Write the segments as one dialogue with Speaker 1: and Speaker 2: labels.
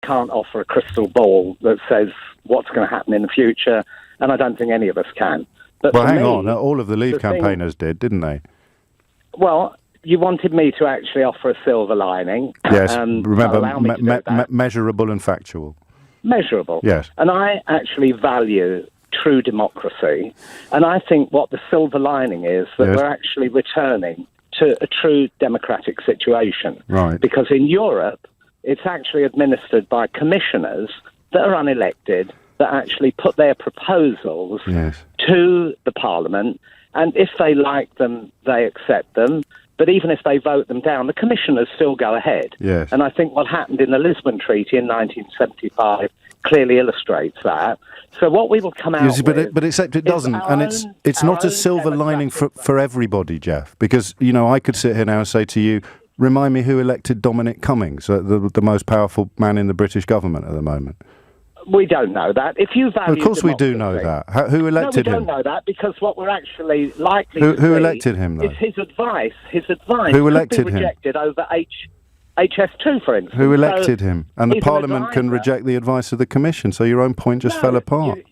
Speaker 1: can't offer a crystal ball that says what's going to happen in the future, and I don't think any of us can. But
Speaker 2: well, hang on. All of the Leave campaigners did, didn't they?
Speaker 1: Well, you wanted me to actually offer a silver lining.
Speaker 2: Yes, remember, measurable and factual.
Speaker 1: Measurable.
Speaker 2: Yes.
Speaker 1: And I actually value true democracy, and I think what the silver lining is that we're actually returning to a true democratic situation.
Speaker 2: Right.
Speaker 1: Because in Europe, it's actually administered by commissioners that are unelected, that actually put their proposals to the Parliament, and if they like them, they accept them. But even if they vote them down, the commissioners still go ahead.
Speaker 2: Yes.
Speaker 1: And I think what happened in the Lisbon Treaty in 1975 clearly illustrates that. So what we will come out with...
Speaker 2: But except it doesn't. And it's not a silver lining for everybody, Jeff. Because, you know, I could sit here now and say to you, remind me who elected Dominic Cummings, the most powerful man in the British government at the moment.
Speaker 1: We don't know that. If you value
Speaker 2: of course we do know that. Who elected him?
Speaker 1: No, we don't know that, because what we're actually likely
Speaker 2: to
Speaker 1: see
Speaker 2: elected him, though?
Speaker 1: Is his advice. His advice
Speaker 2: who elected
Speaker 1: could be rejected over HS2, for instance.
Speaker 2: Who elected him? And the Parliament can reject the advice of the Commission, so your own point just fell apart.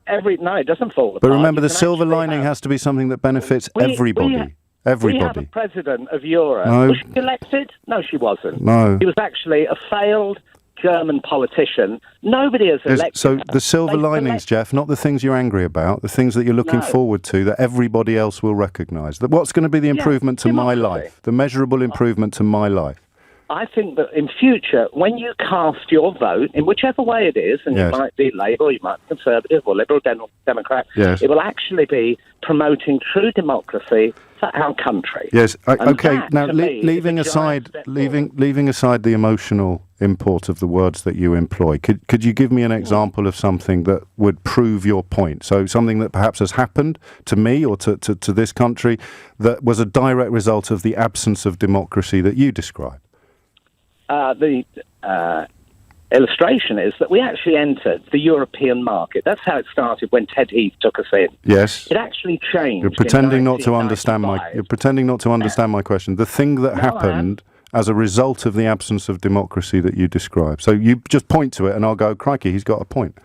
Speaker 1: No, it doesn't fall apart.
Speaker 2: But remember, the silver lining has to be something that benefits everybody. Everybody.
Speaker 1: We have a president of Europe.
Speaker 2: No.
Speaker 1: Was she elected? No, she wasn't.
Speaker 2: No.
Speaker 1: He was actually a failed German politician. Nobody has elected
Speaker 2: So
Speaker 1: her.
Speaker 2: the silver linings, Jeff, not the things you're angry about, the things that you're looking forward to, that everybody else will recognise. That what's going to be the improvement to my life, the measurable improvement to my life?
Speaker 1: I think that in future, when you cast your vote, in whichever way it is, and you might be Labour, or you might be Conservative, or Liberal Democrat, it will actually be promoting true democracy for our country.
Speaker 2: Yes. Okay. Now, leaving aside the emotional import of the words that you employ, could you give me an example of something that would prove your point? So something that perhaps has happened to me or to this country that was a direct result of the absence of democracy that you describe.
Speaker 1: The illustration is that we actually entered the European market. That's how it started when Ted Heath took us in.
Speaker 2: Yes.
Speaker 1: It actually changed.
Speaker 2: You're pretending not to understand my question. The thing that happened as a result of the absence of democracy that you describe. So you just point to it and I'll go, crikey, he's got a point.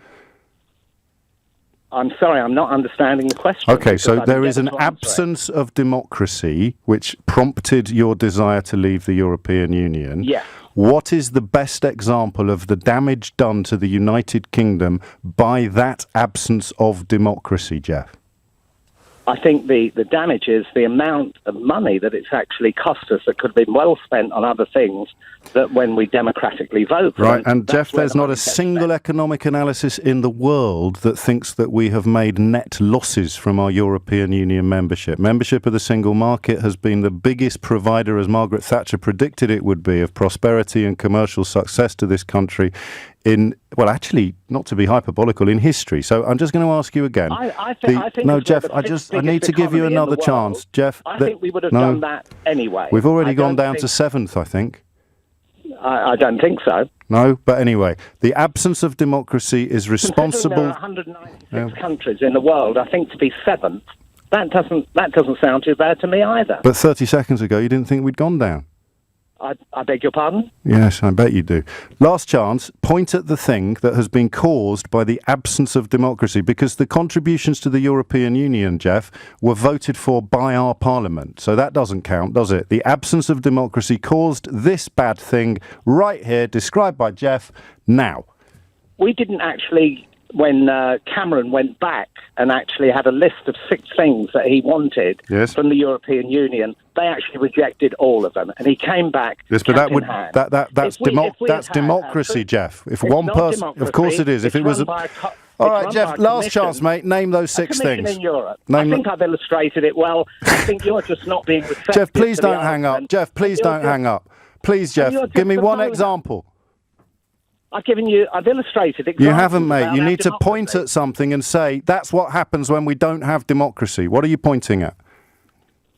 Speaker 1: I'm sorry, I'm not understanding the question.
Speaker 2: Okay, so there is an absence of democracy which prompted your desire to leave the European Union.
Speaker 1: Yeah.
Speaker 2: What is the best example of the damage done to the United Kingdom by that absence of democracy, Jeff?
Speaker 1: I think the damage is the amount of money that it's actually cost us that could have been well spent on other things that when we democratically vote for
Speaker 2: right, and Jeff, there's not a single economic analysis in the world that thinks that we have made net losses from our European Union membership. Membership of the single market has been the biggest provider, as Margaret Thatcher predicted it would be, of prosperity and commercial success to this country in, well, actually, not to be hyperbolical, in history. So I'm just going to ask you again.
Speaker 1: I think
Speaker 2: no, Jeff, I need to give you another chance. Jeff,
Speaker 1: I think we would have done that anyway.
Speaker 2: We've already gone down to 7th, I think.
Speaker 1: I don't think so.
Speaker 2: No, but anyway, the absence of democracy is responsible.
Speaker 1: There are 196 countries in the world. I think to be 7th, that doesn't sound too bad to me either.
Speaker 2: But 30 seconds ago, you didn't think we'd gone down.
Speaker 1: I beg your pardon?
Speaker 2: Yes, I bet you do. Last chance, point at the thing that has been caused by the absence of democracy, because the contributions to the European Union, Jeff, were voted for by our Parliament. So that doesn't count, does it? The absence of democracy caused this bad thing right here, described by Jeff, now.
Speaker 1: We didn't actually... When Cameron went back and actually had a list of 6 things that he wanted from the European Union, they actually rejected all of them, and he came back.
Speaker 2: Yes, but that's democracy, Jeff. If one person, of course it is. If it was all right, Jeff. Last chance, mate. Name those 6 things.
Speaker 1: In Europe. I think I've illustrated it well. I think you're just not being receptive.
Speaker 2: Jeff, please don't hang up. Jeff, please don't hang up. Please, Jeff, give me one example.
Speaker 1: I've illustrated examples.
Speaker 2: You haven't, mate. You need to point at something and say, that's what happens when we don't have democracy. What are you pointing at?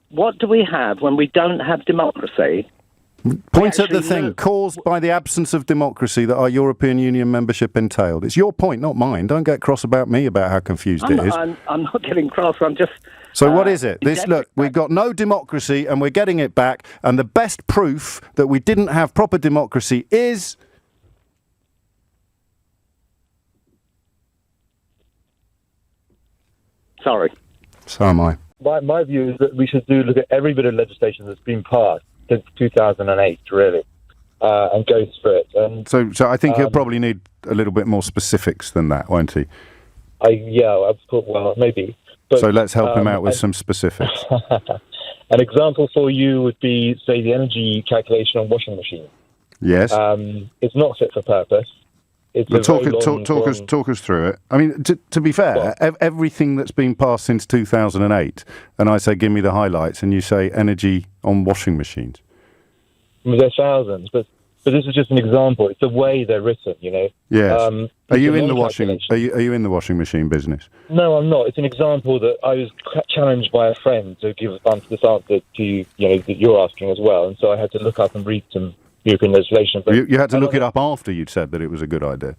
Speaker 1: What do we have when we don't have democracy?
Speaker 2: Point at the thing caused by the absence of democracy that our European Union membership entailed. It's your point, not mine. Don't get cross about me about how confused it is.
Speaker 1: I'm not getting cross. I'm just...
Speaker 2: So what is it? Look, we've got no democracy and we're getting it back. And the best proof that we didn't have proper democracy is...
Speaker 1: I think we would have done that anyway.
Speaker 2: Point at the thing caused by the absence of democracy that our European Union membership entailed. It's your point, not mine. Don't get cross about me about how confused it is. So what is it? Look, we've got no democracy and we're getting it back. And the best proof that we didn't have proper democracy is...
Speaker 1: Sorry.
Speaker 2: So am I.
Speaker 3: My view is that we should look at every bit of legislation that's been passed since 2008, really, and go through it. And,
Speaker 2: so I think he'll probably need a little bit more specifics than that, won't he?
Speaker 3: Well, maybe. But,
Speaker 2: so let's help him out with some specifics.
Speaker 3: An example for you would be, say, the energy calculation on washing machines.
Speaker 2: Yes.
Speaker 3: It's not fit for purpose.
Speaker 2: Talk us through it. I mean, to be fair, everything that's been passed since 2008, and I say, give me the highlights, and you say energy on washing machines.
Speaker 3: There are thousands, but this is just an example. It's the way they're written, you know.
Speaker 2: Yes. Are you in the washing machine business?
Speaker 3: No, I'm not. It's an example that I was challenged by a friend to give this answer to you know that you're asking as well, and so I had to look up and read some European legislation. But
Speaker 2: you had to look it up after you'd said that it was a good idea.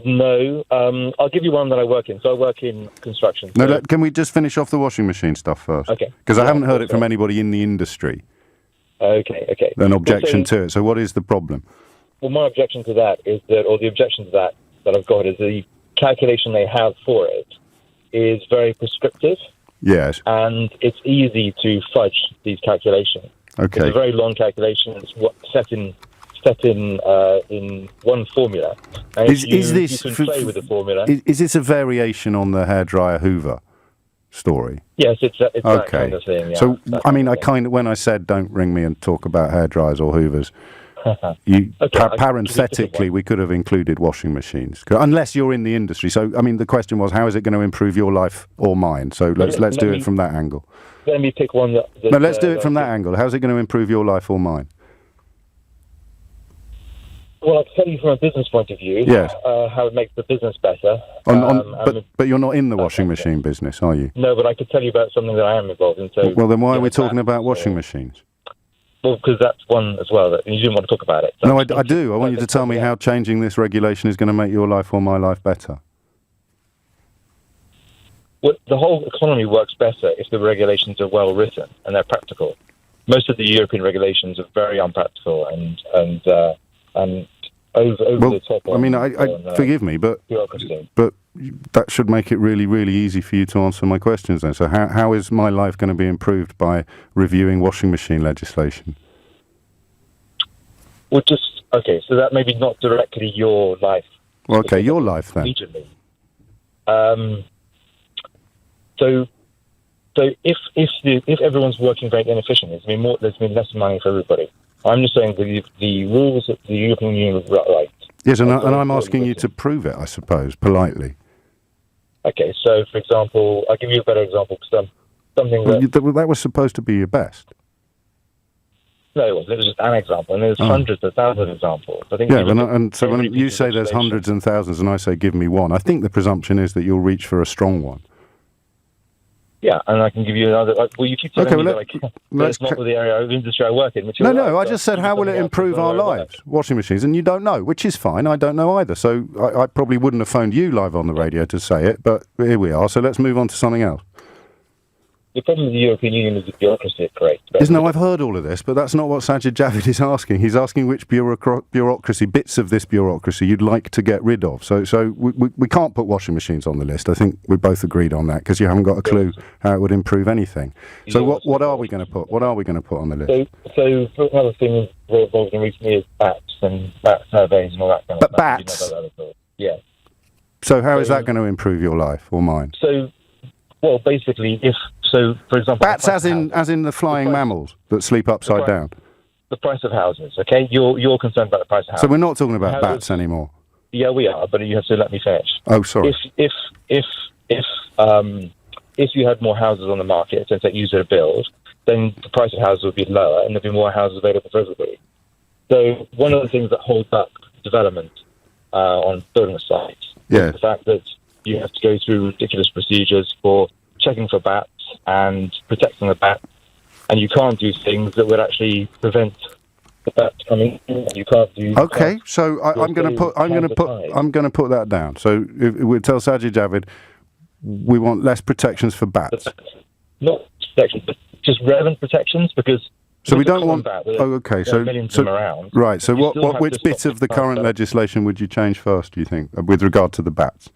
Speaker 3: No, I'll give you one that I work in. So I work in construction.
Speaker 2: No, can we just finish off the washing machine stuff first?
Speaker 3: Okay.
Speaker 2: Because I haven't heard it from anybody in the industry.
Speaker 3: Okay.
Speaker 2: An objection to it. So what is the problem?
Speaker 3: Well, my objection to that is that, or the objection to that I've got is the calculation they have for it is very prescriptive.
Speaker 2: Yes.
Speaker 3: And it's easy to fudge these calculations.
Speaker 2: Okay.
Speaker 3: It's a very long calculation. It's set in one formula. And you can play with the formula.
Speaker 2: Is this a variation on the hairdryer Hoover story?
Speaker 3: Yes, it's that kind of thing. Yeah,
Speaker 2: so, I mean, when I said don't ring me and talk about hairdryers or Hoovers, parenthetically, we could have included washing machines, unless you're in the industry. So, I mean, the question was, how is it going to improve your life or mine? So let's do it from that angle.
Speaker 3: Let me pick one.
Speaker 2: Let's do it from that angle. How's it going to improve your life or mine?
Speaker 3: Well, I can tell you from a business point of view,
Speaker 2: yes.
Speaker 3: How it makes the business better.
Speaker 2: But you're not in the washing machine business, are you?
Speaker 3: No, but I could tell you about something that I am involved in. So,
Speaker 2: well, then why are we talking about washing machines?
Speaker 3: Well, because that's one as well, and you didn't want to talk about it. So
Speaker 2: no, I do. I want you to tell me how changing this regulation is going to make your life or my life better.
Speaker 3: Well, the whole economy works better if the regulations are well written and they're practical. Most of the European regulations are very unpractical and over the top.
Speaker 2: I mean, forgive me, but that should make it really, really easy for you to answer my questions then. So how is my life going to be improved by reviewing washing machine legislation?
Speaker 3: Well, so that maybe not directly your life.
Speaker 2: Well, okay, your life then.
Speaker 3: Immediately. So if everyone's working very inefficiently, there's been less money for everybody. I'm just saying the rules that the European Union right.
Speaker 2: Yes, and I'm asking you to prove it, I suppose, politely.
Speaker 3: Okay, so for example, I'll give you a better example. Something
Speaker 2: that was supposed to be your best.
Speaker 3: No, it wasn't. It was just an example, and there's hundreds of thousands of examples. I think.
Speaker 2: Yeah, so when you say there's hundreds and thousands, and I say give me one, I think the presumption is that you'll reach for a strong one.
Speaker 3: Yeah, and I can give you another. Well, you keep telling me that's not the area of industry I work in.
Speaker 2: No, I just said how will it improve our lives? Washing machines, and you don't know, which is fine. I don't know either. So I probably wouldn't have phoned you live on the radio to say it, but here we are. So let's move on to something else.
Speaker 3: The problem with the European Union is the bureaucracy it creates.
Speaker 2: No, I've heard all of this, but that's not what Sajid Javid is asking. He's asking which bureaucracy, bits of this bureaucracy, you'd like to get rid of. So we can't put washing machines on the list. I think we both agreed on that, because you haven't got a clue how it would improve anything. So what are we going to put? What are we going to put on the list?
Speaker 3: So another thing involved in recently is bats and bat surveys and all that kind of stuff.
Speaker 2: Bats?
Speaker 3: Yeah.
Speaker 2: So how is that going to improve your life or mine?
Speaker 3: Well, basically, for example...
Speaker 2: Bats as in the flying mammals that sleep upside down?
Speaker 3: The price of houses, okay? You're concerned about the price of houses.
Speaker 2: So we're not talking about bats anymore?
Speaker 3: Yeah, we are, but you have to let me finish.
Speaker 2: Oh, sorry.
Speaker 3: If you had more houses on the market, since that user build, then the price of houses would be lower and there'd be more houses available for everybody. So one of the things that holds up development on building a site is the fact that you have to go through ridiculous procedures for checking for bats and protecting the bats, and you can't do things that would actually prevent the bats coming in. You can't do.
Speaker 2: Okay, so I'm going to put that down. So we tell Sajid Javid we want less protections for bats.
Speaker 3: Not protections, but just relevant protections, because.
Speaker 2: So we don't want. So
Speaker 3: millions of them around.
Speaker 2: Right. So which bit of the current legislation would you change first? Do you think, with regard to the bats?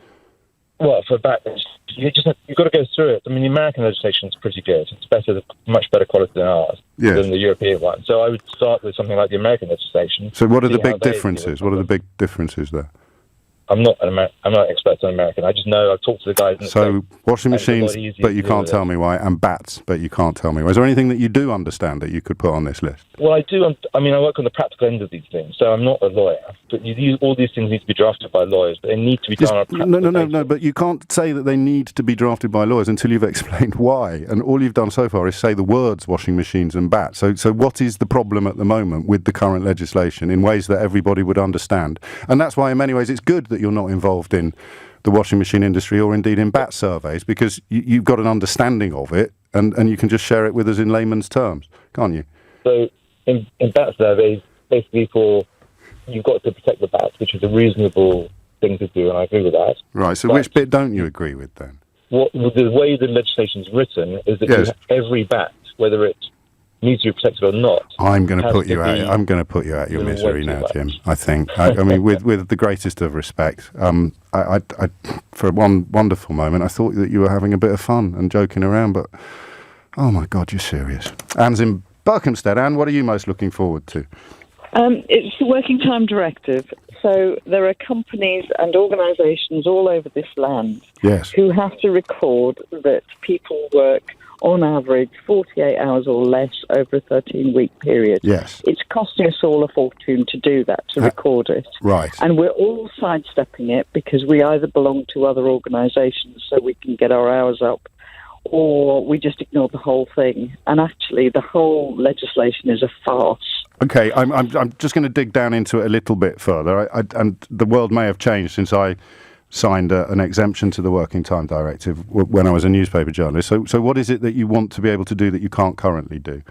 Speaker 3: Well, for back, you've got to go through it. I mean, the American legislation is pretty good. It's much better quality than ours, than the European one. So I would start with something like the American legislation.
Speaker 2: So what are the big differences? What are the big differences there?
Speaker 3: I'm not an expert on American. I just know I've talked to the guys. In the States,
Speaker 2: washing machines, but you can't tell me why, and bats, but you can't tell me why. Is there anything that you do understand that you could put on this list?
Speaker 3: Well, I do. I mean, I work on the practical end of these things, so I'm not a lawyer. But all these things need to be drafted by lawyers, but they need to be done on a practical basis.
Speaker 2: No. But you can't say that they need to be drafted by lawyers until you've explained why. And all you've done so far is say the words washing machines and bats. So what is the problem at the moment with the current legislation in ways that everybody would understand? And that's why, in many ways, it's good that you're not involved in the washing machine industry or indeed in bat surveys, because you've got an understanding of it and you can just share it with us in layman's terms, can't you?
Speaker 3: So in bat surveys, basically you've got to protect the bats, which is a reasonable thing to do, and I agree with that.
Speaker 2: Right, so which bit don't you agree with then?
Speaker 3: The way the legislation is written is that every bat, whether it needs to be protected or not.
Speaker 2: I'm going to put you out. I'm going to put you out your misery now, Jim. I think. I mean, with the greatest of respect, I for one wonderful moment, I thought that you were having a bit of fun and joking around, but oh my God, you're serious. Anne's in Berkhamsted. Anne, what are you most looking forward to?
Speaker 4: It's the Working Time Directive. So there are companies and organisations all over this land who have to record that people work on average 48 hours or less over a 13-week period.
Speaker 2: Yes.
Speaker 4: It's costing us all a fortune to do that, to record it.
Speaker 2: Right.
Speaker 4: And we're all sidestepping it because we either belong to other organisations so we can get our hours up, or we just ignore the whole thing. And actually, the whole legislation is a farce.
Speaker 2: Okay, I'm just going to dig down into it a little bit further. And the world may have changed since I signed an exemption to the Working Time Directive when I was a newspaper journalist. So what is it that you want to be able to do that you can't currently do?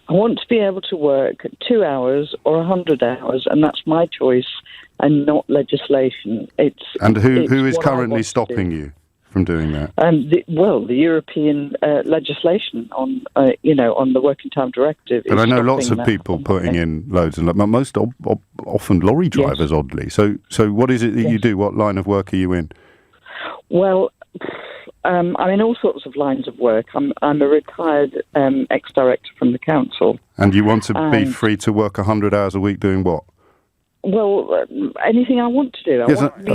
Speaker 4: I want to be able to work 2 hours or 100 hours, and that's my choice and not legislation.
Speaker 2: Who is currently stopping you from doing that?
Speaker 4: The European legislation on the Working Time Directive.
Speaker 2: But I know lots of people putting in loads and most often lorry drivers, oddly. So what is it that you do? What line of work are you in?
Speaker 4: Well, I'm in all sorts of lines of work. I'm a retired ex-director from the council.
Speaker 2: And you want to be free to work 100 hours a week doing what?
Speaker 4: Well, anything I want to do.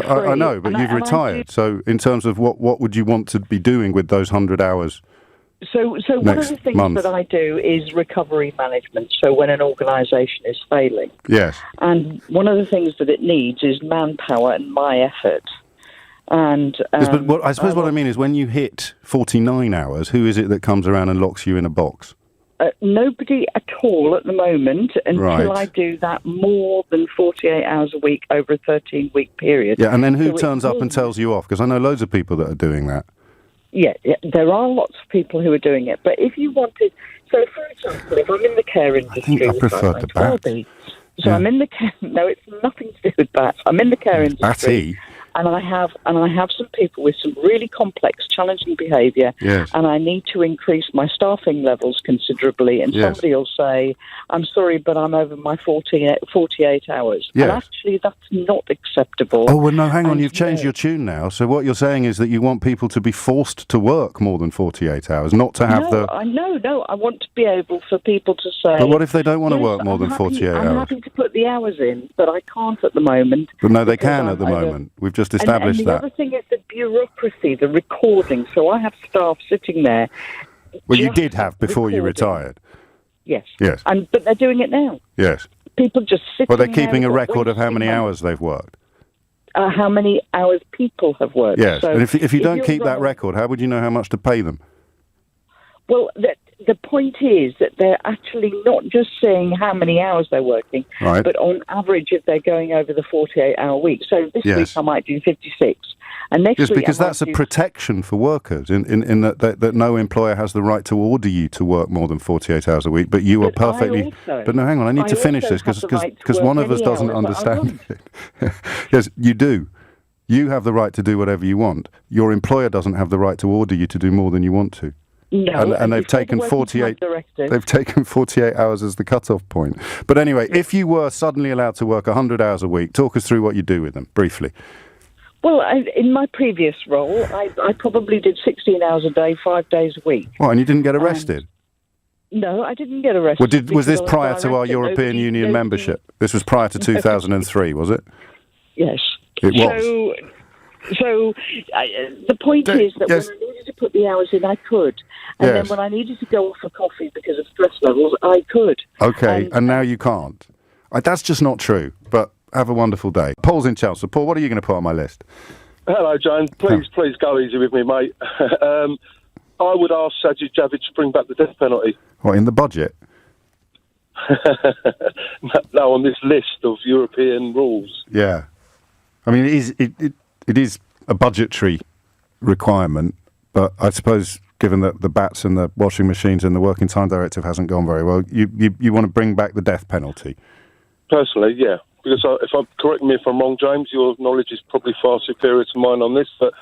Speaker 2: I know, but you've retired. So in terms of what would you want to be doing with those 100 hours?
Speaker 4: So one of the things that I do is recovery management. So when an organisation is failing.
Speaker 2: Yes.
Speaker 4: And one of the things that it needs is manpower and my effort. And
Speaker 2: but I suppose what I mean is when you hit 49 hours, who is it that comes around and locks you in a box?
Speaker 4: Nobody at all at the moment until I do that more than 48 hours a week over a 13-week period.
Speaker 2: Yeah, and then who turns up and tells you off? Because I know loads of people that are doing that.
Speaker 4: Yeah, there are lots of people who are doing it. But if you wanted... So, for example, if I'm in the care industry...
Speaker 2: I think I prefer the bat.
Speaker 4: So I'm in the care... No, it's nothing to do with bats. I'm in the care industry.
Speaker 2: Batty.
Speaker 4: And I have some people with some really complex, challenging behaviour, and I need to increase my staffing levels considerably. And somebody will say, "I'm sorry, but I'm over my 48 hours."
Speaker 2: Yes.
Speaker 4: And actually, that's not acceptable.
Speaker 2: Oh well, no, hang on, you've changed your tune now. So what you're saying is that you want people to be forced to work more than 48 hours, not to have
Speaker 4: No, I want to be able for people to say.
Speaker 2: But what if they don't want to work more than 48 hours?
Speaker 4: I'm happy to put the hours in, but I can't at the moment.
Speaker 2: But no, they can at the moment. We've just established
Speaker 4: and the other thing is the bureaucracy, the recording. So I have staff sitting there.
Speaker 2: Well, you did have before you retired.
Speaker 4: Yes.
Speaker 2: Yes.
Speaker 4: But they're doing it now.
Speaker 2: Yes.
Speaker 4: People just sitting there.
Speaker 2: Well, they're keeping a record of how many hours they've worked.
Speaker 4: How many hours people have worked.
Speaker 2: Yes.
Speaker 4: So
Speaker 2: and if you don't keep that record, how would you know how much to pay them?
Speaker 4: Well, the point is that they're actually not just saying how many hours they're working, but on average if they're going over the 48-hour week. So this week I might do 56. And next week
Speaker 2: because that's a protection for workers in that no employer has the right to order you to work more than 48 hours a week, but you are perfectly... But no, hang on, I need to finish this because one of us doesn't understand it. Yes, you do. You have the right to do whatever you want. Your employer doesn't have the right to order you to do more than you want to.
Speaker 4: No,
Speaker 2: and they've taken 48. They've taken 48 hours as the cut-off point. But anyway, if you were suddenly allowed to work 100 hours a week, talk us through what you do with them briefly.
Speaker 4: Well, in my previous role, I probably did 16 hours a day, 5 days a week.
Speaker 2: Well, and you didn't get arrested?
Speaker 4: No, I didn't get arrested.
Speaker 2: Well, was this prior to our European Union membership? This was prior to 2003, was it?
Speaker 4: Yes.
Speaker 2: It was.
Speaker 4: So the point is that when I needed to put the hours in, I could. And then when I needed to go off for coffee because of stress levels, I could.
Speaker 2: Okay, and now you can't. That's just not true, but have a wonderful day. Paul's in Chelsea. Paul, what are you going to put on my list?
Speaker 5: Hello, James. Please go easy with me, mate. I would ask Sajid Javid to bring back the death penalty.
Speaker 2: What, in the budget?
Speaker 5: No, on this list of European rules.
Speaker 2: Yeah. I mean, it is a budgetary requirement, but I suppose given that the bats and the washing machines and the working time directive hasn't gone very well, you want to bring back the death penalty?
Speaker 5: Personally, yeah. Because correct me if I'm wrong, James, your knowledge is probably far superior to mine on this, but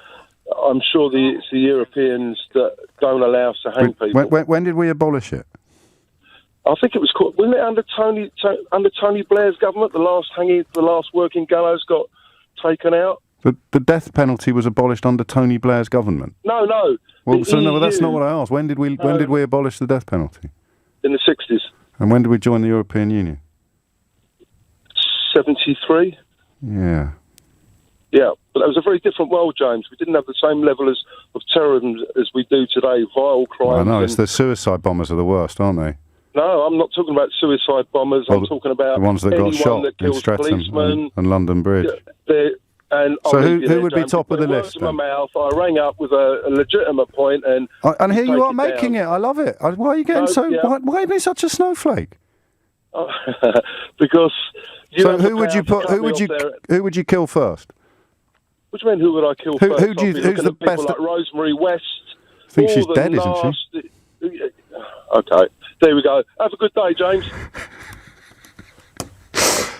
Speaker 5: I'm sure it's the Europeans that don't allow us to hang people.
Speaker 2: When did we abolish it?
Speaker 5: I think it was wasn't it under Tony Blair's government? The last working gallows got taken out.
Speaker 2: The death penalty was abolished under Tony Blair's government.
Speaker 5: No.
Speaker 2: Well, no, that's not what I asked. When did we abolish the death penalty?
Speaker 5: In the 60s.
Speaker 2: And when did we join the European Union?
Speaker 5: 73.
Speaker 2: Yeah.
Speaker 5: Yeah, but that was a very different world, James. We didn't have the same level of terrorism as we do today. Vile crimes.
Speaker 2: I know, it's the suicide bombers are the worst, aren't they?
Speaker 5: No, I'm not talking about suicide bombers. I'm talking about
Speaker 2: the ones that got shot in Streatham and London Bridge.
Speaker 5: So
Speaker 2: who would be top of the list?
Speaker 5: In my mouth, I rang up with a legitimate point, and
Speaker 2: here you are making it. I love it. Why are you getting why are you being such a snowflake?
Speaker 5: Because
Speaker 2: who would you kill first?
Speaker 5: What do you mean? Who would I kill first?
Speaker 2: Who's the best?
Speaker 5: Like Rosemary West.
Speaker 2: I think she's dead, isn't she?
Speaker 5: Okay, there we go. Have a good day, James.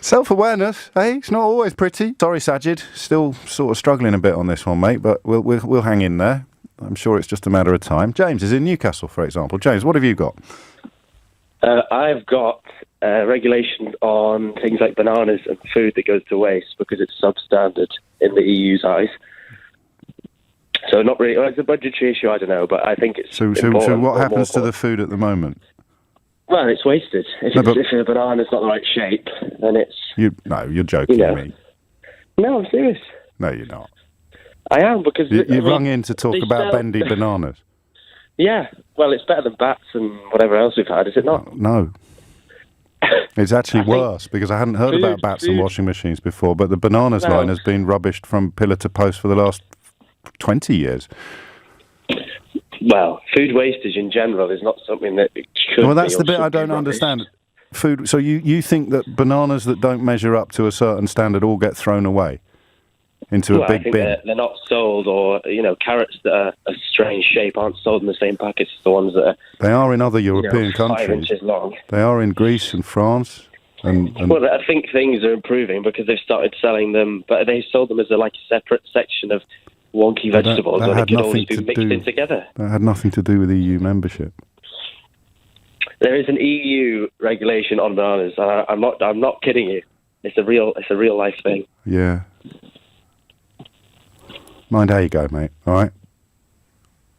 Speaker 2: Self-awareness, eh? It's not always pretty. Sorry, Sajid. Still sort of struggling a bit on this one, mate, but we'll hang in there. I'm sure it's just a matter of time. James is in Newcastle, for example. James, what have you got?
Speaker 6: I've got regulations on things like bananas and food that goes to waste because it's substandard in the EU's eyes. So not really. Well, it's a budgetary issue. I don't know, but I think it's.
Speaker 2: So what happens to the food at the moment?
Speaker 6: Well, it's wasted. If a banana's not the right shape, then it's...
Speaker 2: You're joking me.
Speaker 6: No, I'm serious.
Speaker 2: No, you're not.
Speaker 6: I am, because...
Speaker 2: You rung in to talk about bendy bananas.
Speaker 6: Yeah. Well, it's better than bats and whatever else we've had, is it not?
Speaker 2: No. It's actually worse, because I hadn't heard about bats and washing machines before, but the bananas line has been rubbished from pillar to post for the last 20 years.
Speaker 6: Well, food wastage in general is not something that should.
Speaker 2: Well, that's the bit I don't understand. Food. So you think that bananas that don't measure up to a certain standard all get thrown away into a big bin?
Speaker 6: They're not sold, or carrots that are a strange shape aren't sold in the same packets as the ones that are.
Speaker 2: They are in other European countries.
Speaker 6: 5 inches long.
Speaker 2: They are in Greece and France.
Speaker 6: Well, I think things are improving because they've started selling them, but they sold them as a separate section of wonky vegetables, and it could always be mixed in together.
Speaker 2: That had nothing to do with EU membership.
Speaker 6: There is an EU regulation on bananas, and I'm not kidding you. It's a real life thing.
Speaker 2: Yeah. Mind how you go, mate. All right.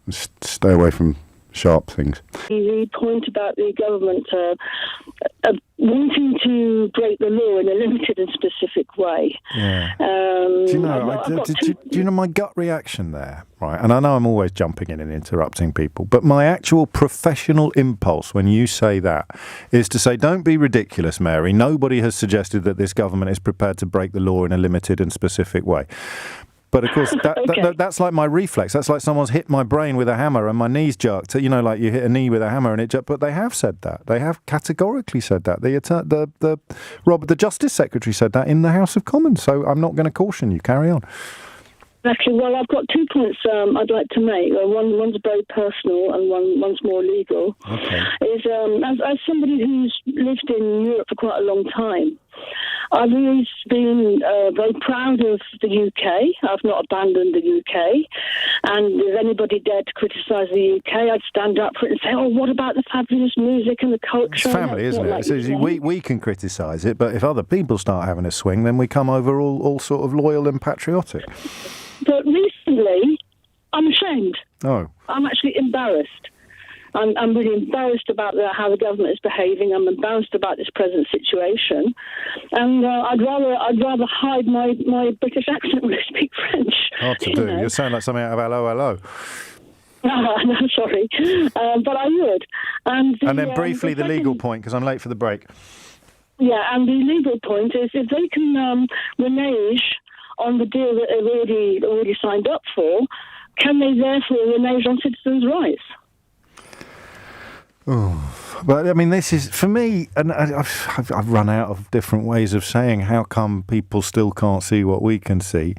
Speaker 2: Just stay away from sharp things.
Speaker 7: The point about the government wanting to break the law in a limited and specific way.
Speaker 2: Yeah. Do you know my gut reaction there? Right, and I know I'm always jumping in and interrupting people, but my actual professional impulse when you say that is to say, don't be ridiculous, Mary. Nobody has suggested that this government is prepared to break the law in a limited and specific way. But of course, that's like my reflex. That's like someone's hit my brain with a hammer and my knee's jerked. Like you hit a knee with a hammer and it jerked. But they have said that. They have categorically said that. The Justice Secretary said that in the House of Commons. So I'm not going to caution you. Carry on.
Speaker 7: Actually, well, I've got 2 points I'd like to make. One's very personal and one's more legal.
Speaker 2: Okay.
Speaker 7: As somebody who's lived in Europe for quite a long time, I've always been very proud of the UK. I've not abandoned the UK. And if anybody dared to criticise the UK, I'd stand up for it and say, oh, what about the fabulous music and the culture?
Speaker 2: It's family, isn't it? Like we can criticise it, but if other people start having a swing, then we come over all sort of loyal and patriotic.
Speaker 7: But recently, I'm ashamed.
Speaker 2: Oh.
Speaker 7: I'm actually embarrassed. I'm really embarrassed about how the government is behaving. I'm embarrassed about this present situation, and I'd rather hide my British accent when I speak French.
Speaker 2: Hard to do. You sound like something out of Hello.
Speaker 7: No, sorry, but I would. And
Speaker 2: then briefly the legal point, because I'm late for the break.
Speaker 7: Yeah, and the legal point is if they can renege on the deal that they've already signed up for, can they therefore renege on citizens' rights?
Speaker 2: Oh, but I mean, this is, for me, and I've run out of different ways of saying how come people still can't see what we can see,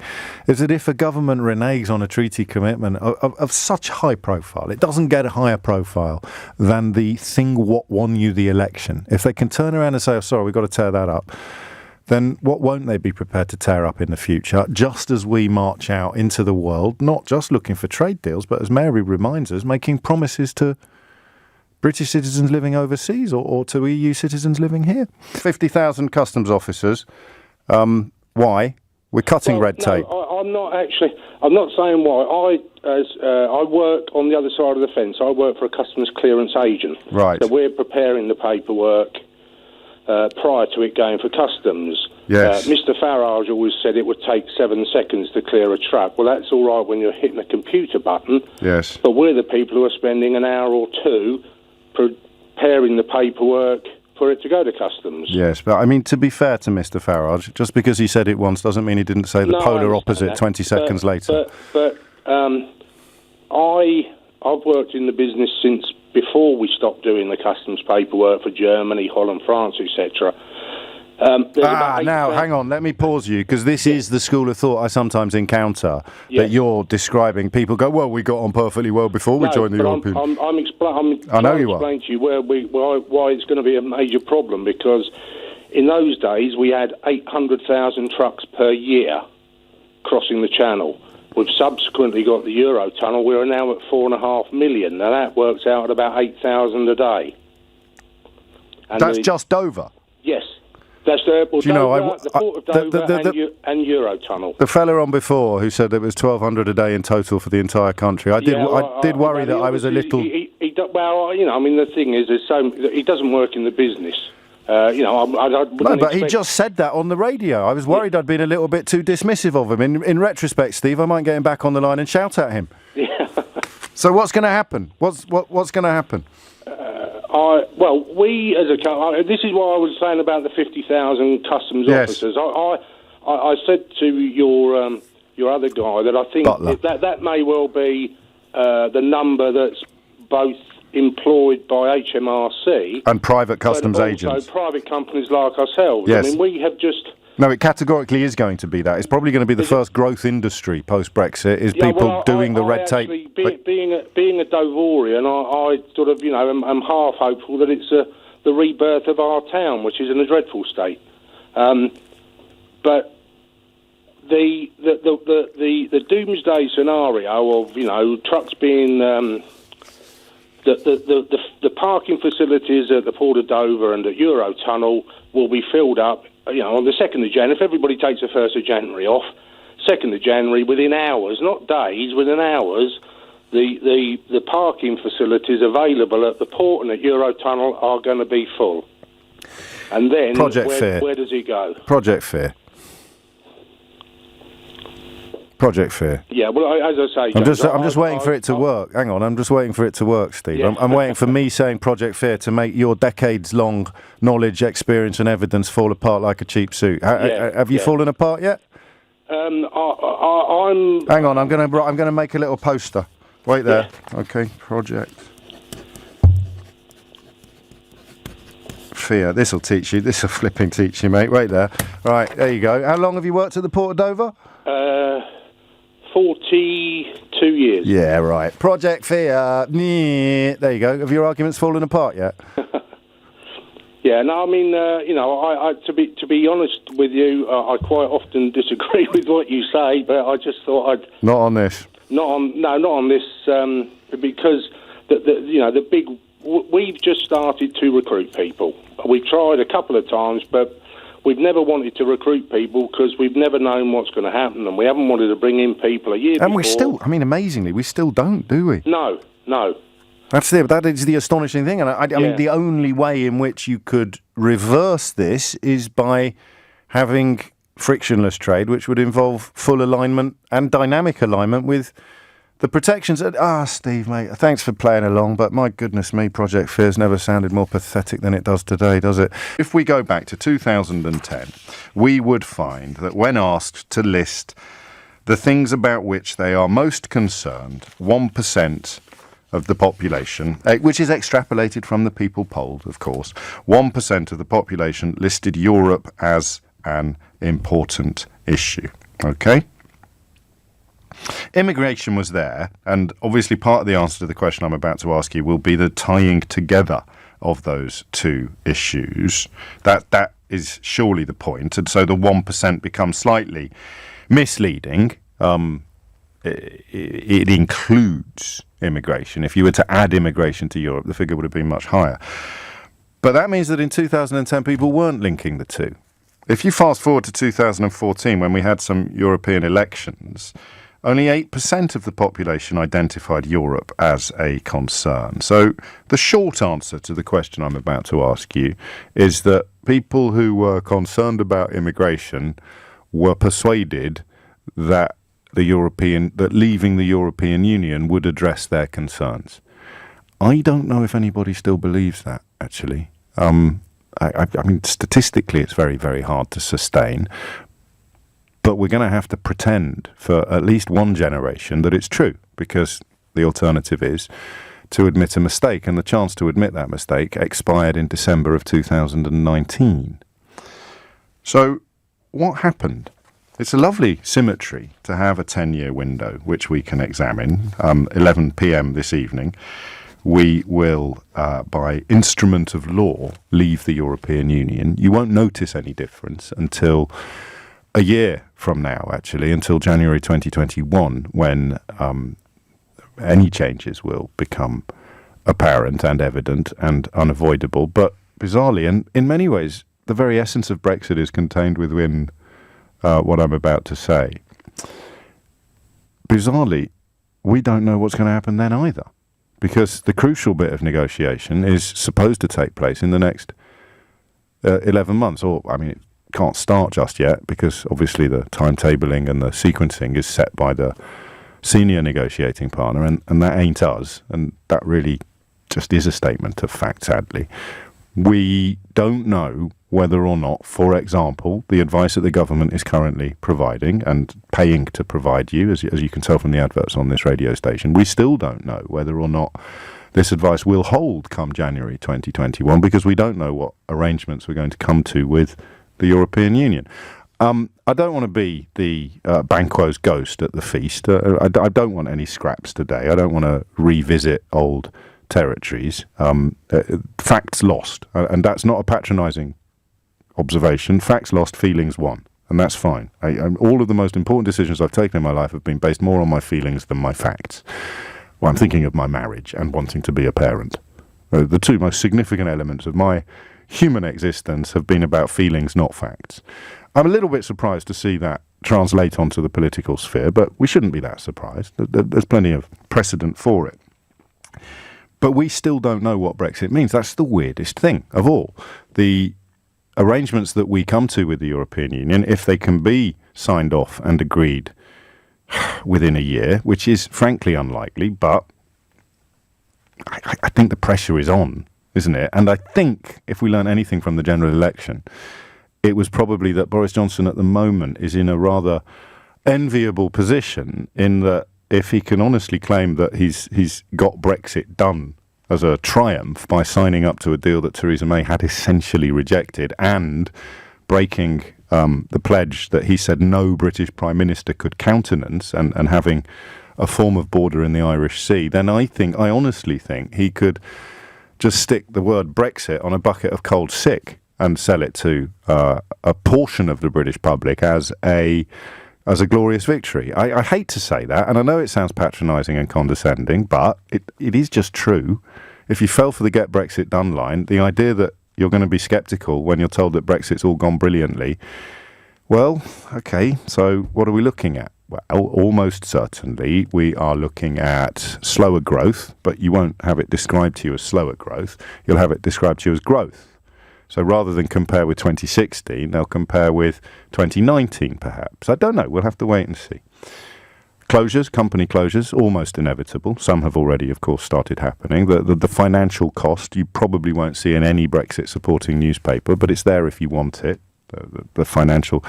Speaker 2: is that if a government reneges on a treaty commitment of such high profile, it doesn't get a higher profile than the thing what won you the election. If they can turn around and say, oh, sorry, we've got to tear that up, then what won't they be prepared to tear up in the future, just as we march out into the world, not just looking for trade deals, but as Mary reminds us, making promises to British citizens living overseas or to EU citizens living here. 50,000 customs officers. Why? We're cutting red tape.
Speaker 5: No, I'm not saying why. I work on the other side of the fence. I work for a customs clearance agent.
Speaker 2: Right.
Speaker 5: So we're preparing the paperwork prior to it going for customs.
Speaker 2: Yes.
Speaker 5: Mr. Farage always said it would take 7 seconds to clear a truck. Well, that's all right when you're hitting a computer button.
Speaker 2: Yes.
Speaker 5: But we're the people who are spending an hour or two preparing the paperwork for it to go to customs.
Speaker 2: Yes, but I mean, to be fair to Mr. Farage, just because he said it once doesn't mean he didn't say the polar opposite 20 seconds later.
Speaker 5: But I've worked in the business since before we stopped doing the customs paperwork for Germany, Holland, France, etc.
Speaker 2: Now, hang on, let me pause you, because this is the school of thought I sometimes encounter, that you're describing. People go, well, we got on perfectly well before we joined the European...
Speaker 5: I'm trying to explain to you why it's going to be a major problem, because in those days we had 800,000 trucks per year crossing the Channel. We've subsequently got the Eurotunnel. We're now at 4.5 million. Now that works out at about 8,000 a day. And
Speaker 2: that's just Dover?
Speaker 5: Yes. That's the Port of Dover and Eurotunnel.
Speaker 2: The fella on before who said it was 1,200 a day in total for the entire country. I did worry that I was a little...
Speaker 5: the thing is, he doesn't work in the business.
Speaker 2: But he just said that on the radio. I was worried I'd been a little bit too dismissive of him. In retrospect, Steve, I might get him back on the line and shout at him.
Speaker 5: Yeah.
Speaker 2: So what's going to happen? What's going to happen?
Speaker 5: We as a this is what I was saying about the 50,000 customs officers. I said to your other guy that I think that may well be the number that's both employed by HMRC
Speaker 2: and private customs agents,
Speaker 5: so private companies like ourselves.
Speaker 2: Yes.
Speaker 5: I mean, we have just.
Speaker 2: No, it categorically is going to be that. It's probably going to be the first growth industry post-Brexit, is people doing the red tape.
Speaker 5: Being a Dovorian, I sort of, am half hopeful that it's the rebirth of our town, which is in a dreadful state. But the doomsday scenario of, trucks being... The parking facilities at the Port of Dover and at Eurotunnel will be filled up, on the 2nd of January. If everybody takes the 1st of January off, 2nd of January, within hours, not days, within hours, the parking facilities available at the port and at Eurotunnel are going to be full. And then, where does it go?
Speaker 2: Project Fear. Project Fear.
Speaker 5: Yeah, well, as I say,
Speaker 2: James, I'm just waiting for it to work. Hang on, I'm just waiting for it to work, Steve. Yeah. I'm waiting for me saying Project Fear to make your decades-long knowledge, experience, and evidence fall apart like a cheap suit. Have you fallen apart yet?
Speaker 5: I'm.
Speaker 2: Hang on, I'm going to make a little poster. Wait there. Yeah. Okay, Project Fear. This will teach you. This will flipping teach you, mate. Wait there. Right, there you go. How long have you worked at the Port of Dover?
Speaker 5: 42 years.
Speaker 2: Yeah, right. Project Fear. There you go. Have your arguments fallen apart yet?
Speaker 5: Yeah, no, I mean, I to be honest with you, I quite often disagree with what you say, but I just thought I'd
Speaker 2: not on this,
Speaker 5: not on this, because the big. We've just started to recruit people. We've tried a couple of times, but we've never wanted to recruit people because we've never known what's going to happen, and we haven't wanted to bring in people a year before.
Speaker 2: And we still, amazingly, we still don't, do we?
Speaker 5: No.
Speaker 2: That is the astonishing thing. And I mean, the only way in which you could reverse this is by having frictionless trade, which would involve full alignment and dynamic alignment with the protections. Steve, mate, thanks for playing along, but my goodness me, Project Fear's never sounded more pathetic than it does today, does it? If we go back to 2010, we would find that when asked to list the things about which they are most concerned, 1% of the population, which is extrapolated from the people polled, of course, 1% of the population listed Europe as an important issue. Okay? Immigration was there, and obviously part of the answer to the question I'm about to ask you will be the tying together of those two issues. That is surely the point, and so the 1% becomes slightly misleading. It includes immigration. If you were to add immigration to Europe, the figure would have been much higher. But that means that in 2010, people weren't linking the two. If you fast forward to 2014, when we had some European elections, only 8% of the population identified Europe as a concern. So the short answer to the question I'm about to ask you is that people who were concerned about immigration were persuaded that leaving the European Union would address their concerns. I don't know if anybody still believes that, actually. I mean, statistically, it's very, very hard to sustain. But we're going to have to pretend for at least one generation that it's true, because the alternative is to admit a mistake. And the chance to admit that mistake expired in December of 2019. So what happened? It's a lovely symmetry to have a 10-year window, which we can examine. 11 p.m. this evening, we will, by instrument of law, leave the European Union. You won't notice any difference until a year from now, actually, until January 2021, when any changes will become apparent and evident and unavoidable. But bizarrely, and in many ways, the very essence of Brexit is contained within what I'm about to say. Bizarrely, we don't know what's going to happen then either, because the crucial bit of negotiation is supposed to take place in the next 11 months. Or, I mean, it can't start just yet, because obviously the timetabling and the sequencing is set by the senior negotiating partner, and that ain't us, and that really just is a statement of fact, sadly. We don't know whether or not, for example, the advice that the government is currently providing and paying to provide you, as you can tell from the adverts on this radio station, we still don't know whether or not this advice will hold come January 2021, because we don't know what arrangements we're going to come to with the European Union. I don't want to be the Banquo's ghost at the feast. I don't want any scraps today. I don't want to revisit old territories. Facts lost, and that's not a patronising observation. Facts lost, feelings won, and that's fine. All of the most important decisions I've taken in my life have been based more on my feelings than my facts. Well, I'm thinking of my marriage and wanting to be a parent. The two most significant elements of my human existence have been about feelings, not facts. I'm a little bit surprised to see that translate onto the political sphere, but we shouldn't be that surprised. There's plenty of precedent for it. But we still don't know what Brexit means. That's the weirdest thing of all. The arrangements that we come to with the European Union, if they can be signed off and agreed within a year, which is frankly unlikely, but I think the pressure is on, isn't it? And I think if we learn anything from the general election, it was probably that Boris Johnson at the moment is in a rather enviable position, in that if he can honestly claim that he's got Brexit done as a triumph by signing up to a deal that Theresa May had essentially rejected and breaking the pledge that he said no British Prime Minister could countenance, and having a form of border in the Irish Sea, then I honestly think he could just stick the word Brexit on a bucket of cold sick and sell it to a portion of the British public as a glorious victory. I hate to say that, and I know it sounds patronising and condescending, but it is just true. If you fell for the Get Brexit Done line, the idea that you're going to be sceptical when you're told that Brexit's all gone brilliantly, well, okay, so what are we looking at? Well, almost certainly we are looking at slower growth, but you won't have it described to you as slower growth. You'll have it described to you as growth. So rather than compare with 2016, they'll compare with 2019, perhaps. I don't know. We'll have to wait and see. Closures, company closures, almost inevitable. Some have already, of course, started happening. The financial cost, you probably won't see in any Brexit-supporting newspaper, but it's there if you want it. The financial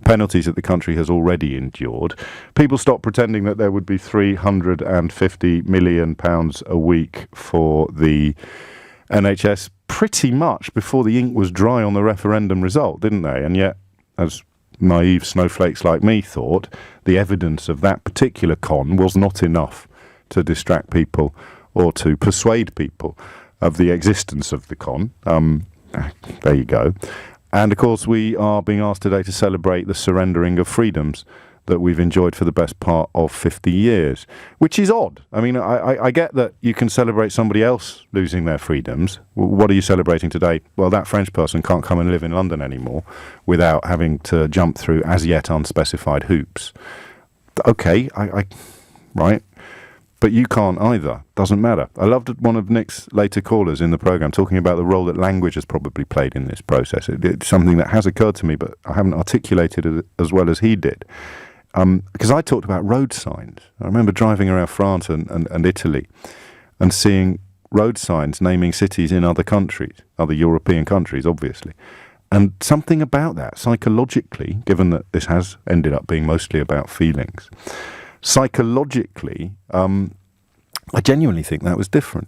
Speaker 2: penalties that the country has already endured. People stopped pretending that there would be £350 million a week for the NHS pretty much before the ink was dry on the referendum result, didn't they? And yet, as naive snowflakes like me thought, the evidence of that particular con was not enough to distract people or to persuade people of the existence of the con. There you go. And, of course, we are being asked today to celebrate the surrendering of freedoms that we've enjoyed for the best part of 50 years, which is odd. I mean, I get that you can celebrate somebody else losing their freedoms. What are you celebrating today? Well, that French person can't come and live in London anymore without having to jump through as yet unspecified hoops. Okay, right. But you can't either. Doesn't matter. I loved one of Nick's later callers in the programme talking about the role that language has probably played in this process. It's something that has occurred to me, but I haven't articulated it as well as he did. Because I talked about road signs. I remember driving around France and Italy and seeing road signs naming cities in other countries, other European countries, obviously. And something about that, psychologically, given that this has ended up being mostly about feelings, psychologically, I genuinely think that was different.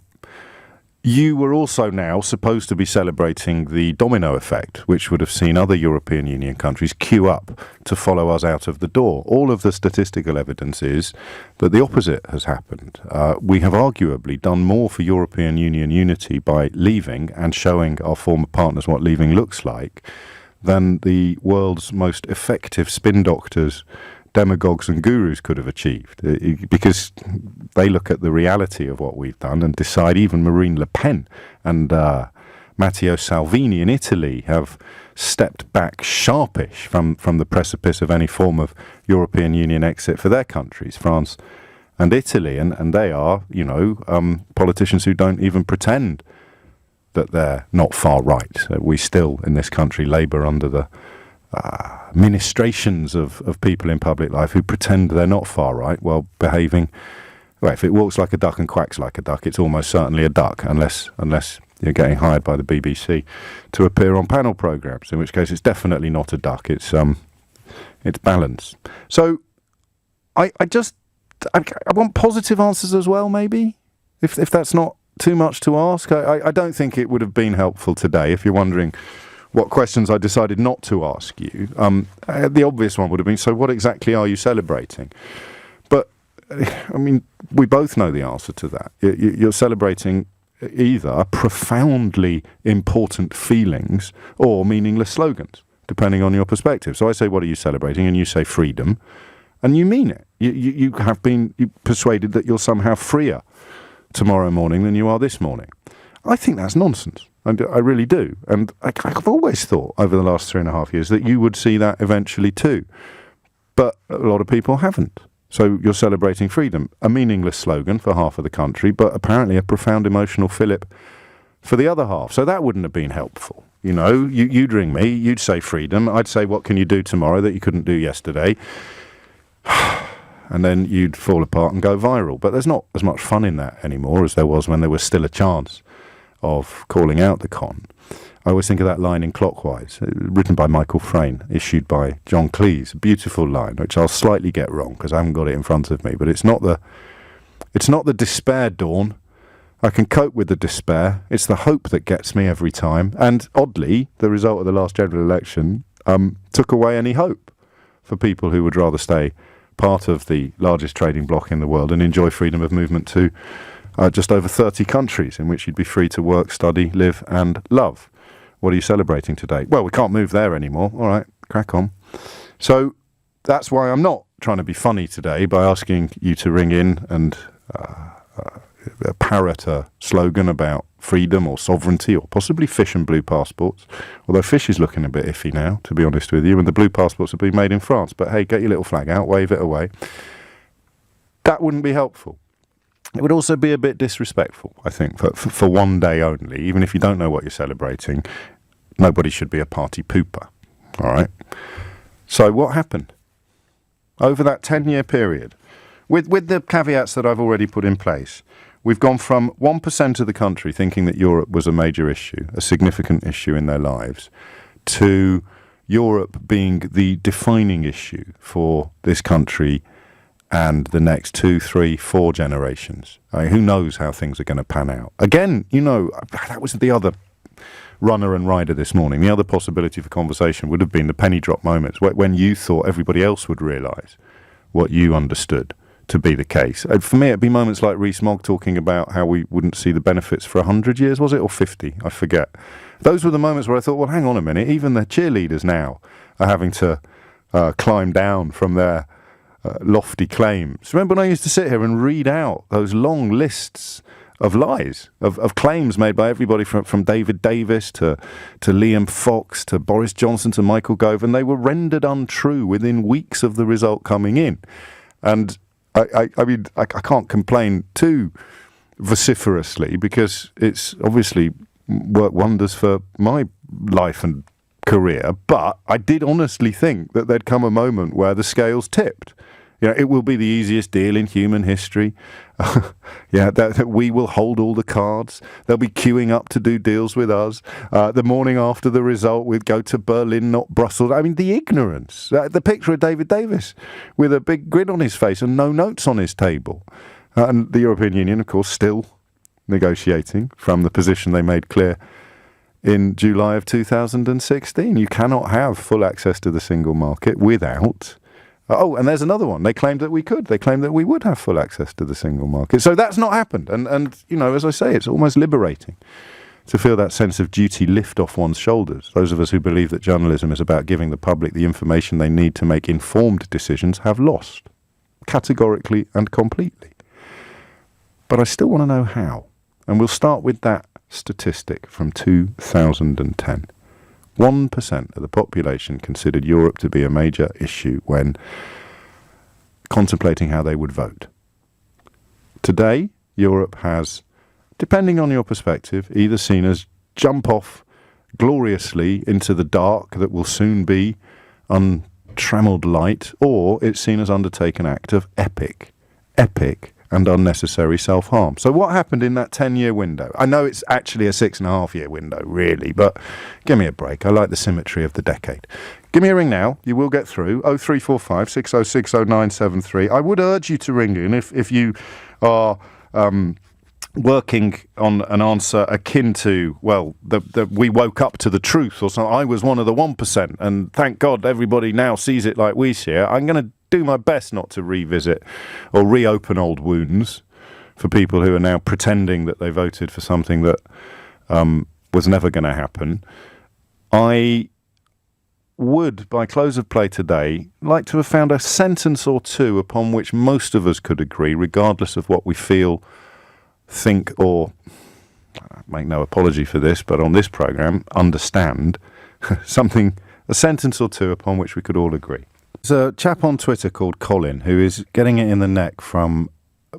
Speaker 2: You were also now supposed to be celebrating the domino effect, which would have seen other European Union countries queue up to follow us out of the door. All of the statistical evidence is that the opposite has happened. We have arguably done more for European Union unity by leaving and showing our former partners what leaving looks like than the world's most effective spin doctors, demagogues and gurus could have achieved, because they look at the reality of what we've done and decide. Even Marine Le Pen and Matteo Salvini in Italy have stepped back sharpish from the precipice of any form of European Union exit for their countries, France and Italy, and they are, politicians who don't even pretend that they're not far right. We still, in this country, labour under the ministrations of people in public life who pretend they're not far right while behaving. Well, if it walks like a duck and quacks like a duck, it's almost certainly a duck, unless you're getting hired by the BBC to appear on panel programmes, in which case it's definitely not a duck. It's balance. So I want positive answers as well, maybe, if that's not too much to ask. I don't think it would have been helpful today if you're wondering what questions I decided not to ask you. The obvious one would have been, so what exactly are you celebrating? But, I mean, we both know the answer to that. You're celebrating either profoundly important feelings or meaningless slogans, depending on your perspective. So I say, what are you celebrating? And you say freedom, and you mean it. You have been persuaded that you're somehow freer tomorrow morning than you are this morning. I think that's nonsense. I really do. And I've always thought over the last 3.5 years that you would see that eventually too. But a lot of people haven't. So you're celebrating freedom, a meaningless slogan for half of the country, but apparently a profound emotional fillip for the other half. So that wouldn't have been helpful. You'd ring me, you'd say freedom, I'd say what can you do tomorrow that you couldn't do yesterday? And then you'd fall apart and go viral. But there's not as much fun in that anymore as there was when there was still a chance of calling out the con. I always think of that line in Clockwise, written by Michael Frayn, issued by John Cleese. A beautiful line, which I'll slightly get wrong because I haven't got it in front of me. But it's not the despair, Dawn. I can cope with the despair. It's the hope that gets me every time. And oddly, the result of the last general election took away any hope for people who would rather stay part of the largest trading bloc in the world and enjoy freedom of movement to just over 30 countries in which you'd be free to work, study, live and love. What are you celebrating today? Well, we can't move there anymore. All right, crack on. So that's why I'm not trying to be funny today by asking you to ring in and parrot a slogan about freedom or sovereignty or possibly fish and blue passports. Although fish is looking a bit iffy now, to be honest with you, and the blue passports have been made in France. But hey, get your little flag out, wave it away. That wouldn't be helpful. It would also be a bit disrespectful, I think, for one day only. Even if you don't know what you're celebrating, nobody should be a party pooper. All right? So what happened? Over that 10-year period, with the caveats that I've already put in place, we've gone from 1% of the country thinking that Europe was a major issue, a significant issue in their lives, to Europe being the defining issue for this country and the next 2, 3, 4 generations. I mean, who knows how things are going to pan out? Again, you know, that was the other runner and rider this morning. The other possibility for conversation would have been the penny drop moments when you thought everybody else would realise what you understood to be the case. For me, it'd be moments like Rees-Mogg talking about how we wouldn't see the benefits for 100 years, was it, or 50? I forget. Those were the moments where I thought, well, hang on a minute, even the cheerleaders now are having to climb down from their lofty claims. Remember when I used to sit here and read out those long lists of lies, of claims made by everybody from David Davis to Liam Fox to Boris Johnson to Michael Gove, and they were rendered untrue within weeks of the result coming in. And I mean, I can't complain too vociferously because it's obviously worked wonders for my life and career, but I did honestly think that there'd come a moment where the scales tipped. You know, it will be the easiest deal in human history. That we will hold all the cards. They'll be queuing up to do deals with us. The morning after the result, we'd go to Berlin, not Brussels. I mean, the ignorance. The picture of David Davis with a big grin on his face and no notes on his table. And the European Union, of course, still negotiating from the position they made clear in July of 2016. You cannot have full access to the single market without... Oh, and there's another one. They claimed that we could. They claimed that we would have full access to the single market. So that's not happened. And you know, as I say, it's almost liberating to feel that sense of duty lift off one's shoulders. Those of us who believe that journalism is about giving the public the information they need to make informed decisions have lost, categorically and completely. But I still want to know how. And we'll start with that statistic from 2010. 1% of the population considered Europe to be a major issue when contemplating how they would vote. Today, Europe has, depending on your perspective, either seen as jump off gloriously into the dark that will soon be untrammelled light, or it's seen as undertake an act of epic and unnecessary self-harm. So what happened in that 10-year window? I know it's actually a 6.5-year window, really, but give me a break. I like the symmetry of the decade. Give me a ring now. You will get through. 0345 606 0973. I would urge you to ring in if you are working on an answer akin to, well, we woke up to the truth or something. I was one of the 1%, and thank God everybody now sees it like we see it. I'm going to do my best not to revisit or reopen old wounds for people who are now pretending that they voted for something that was never going to happen. I would, by close of play today, like to have found a sentence or two upon which most of us could agree, regardless of what we feel, think, or, I make no apology for this, but on this programme, understand something, a sentence or two upon which we could all agree. There's a chap on Twitter called Colin who is getting it in the neck from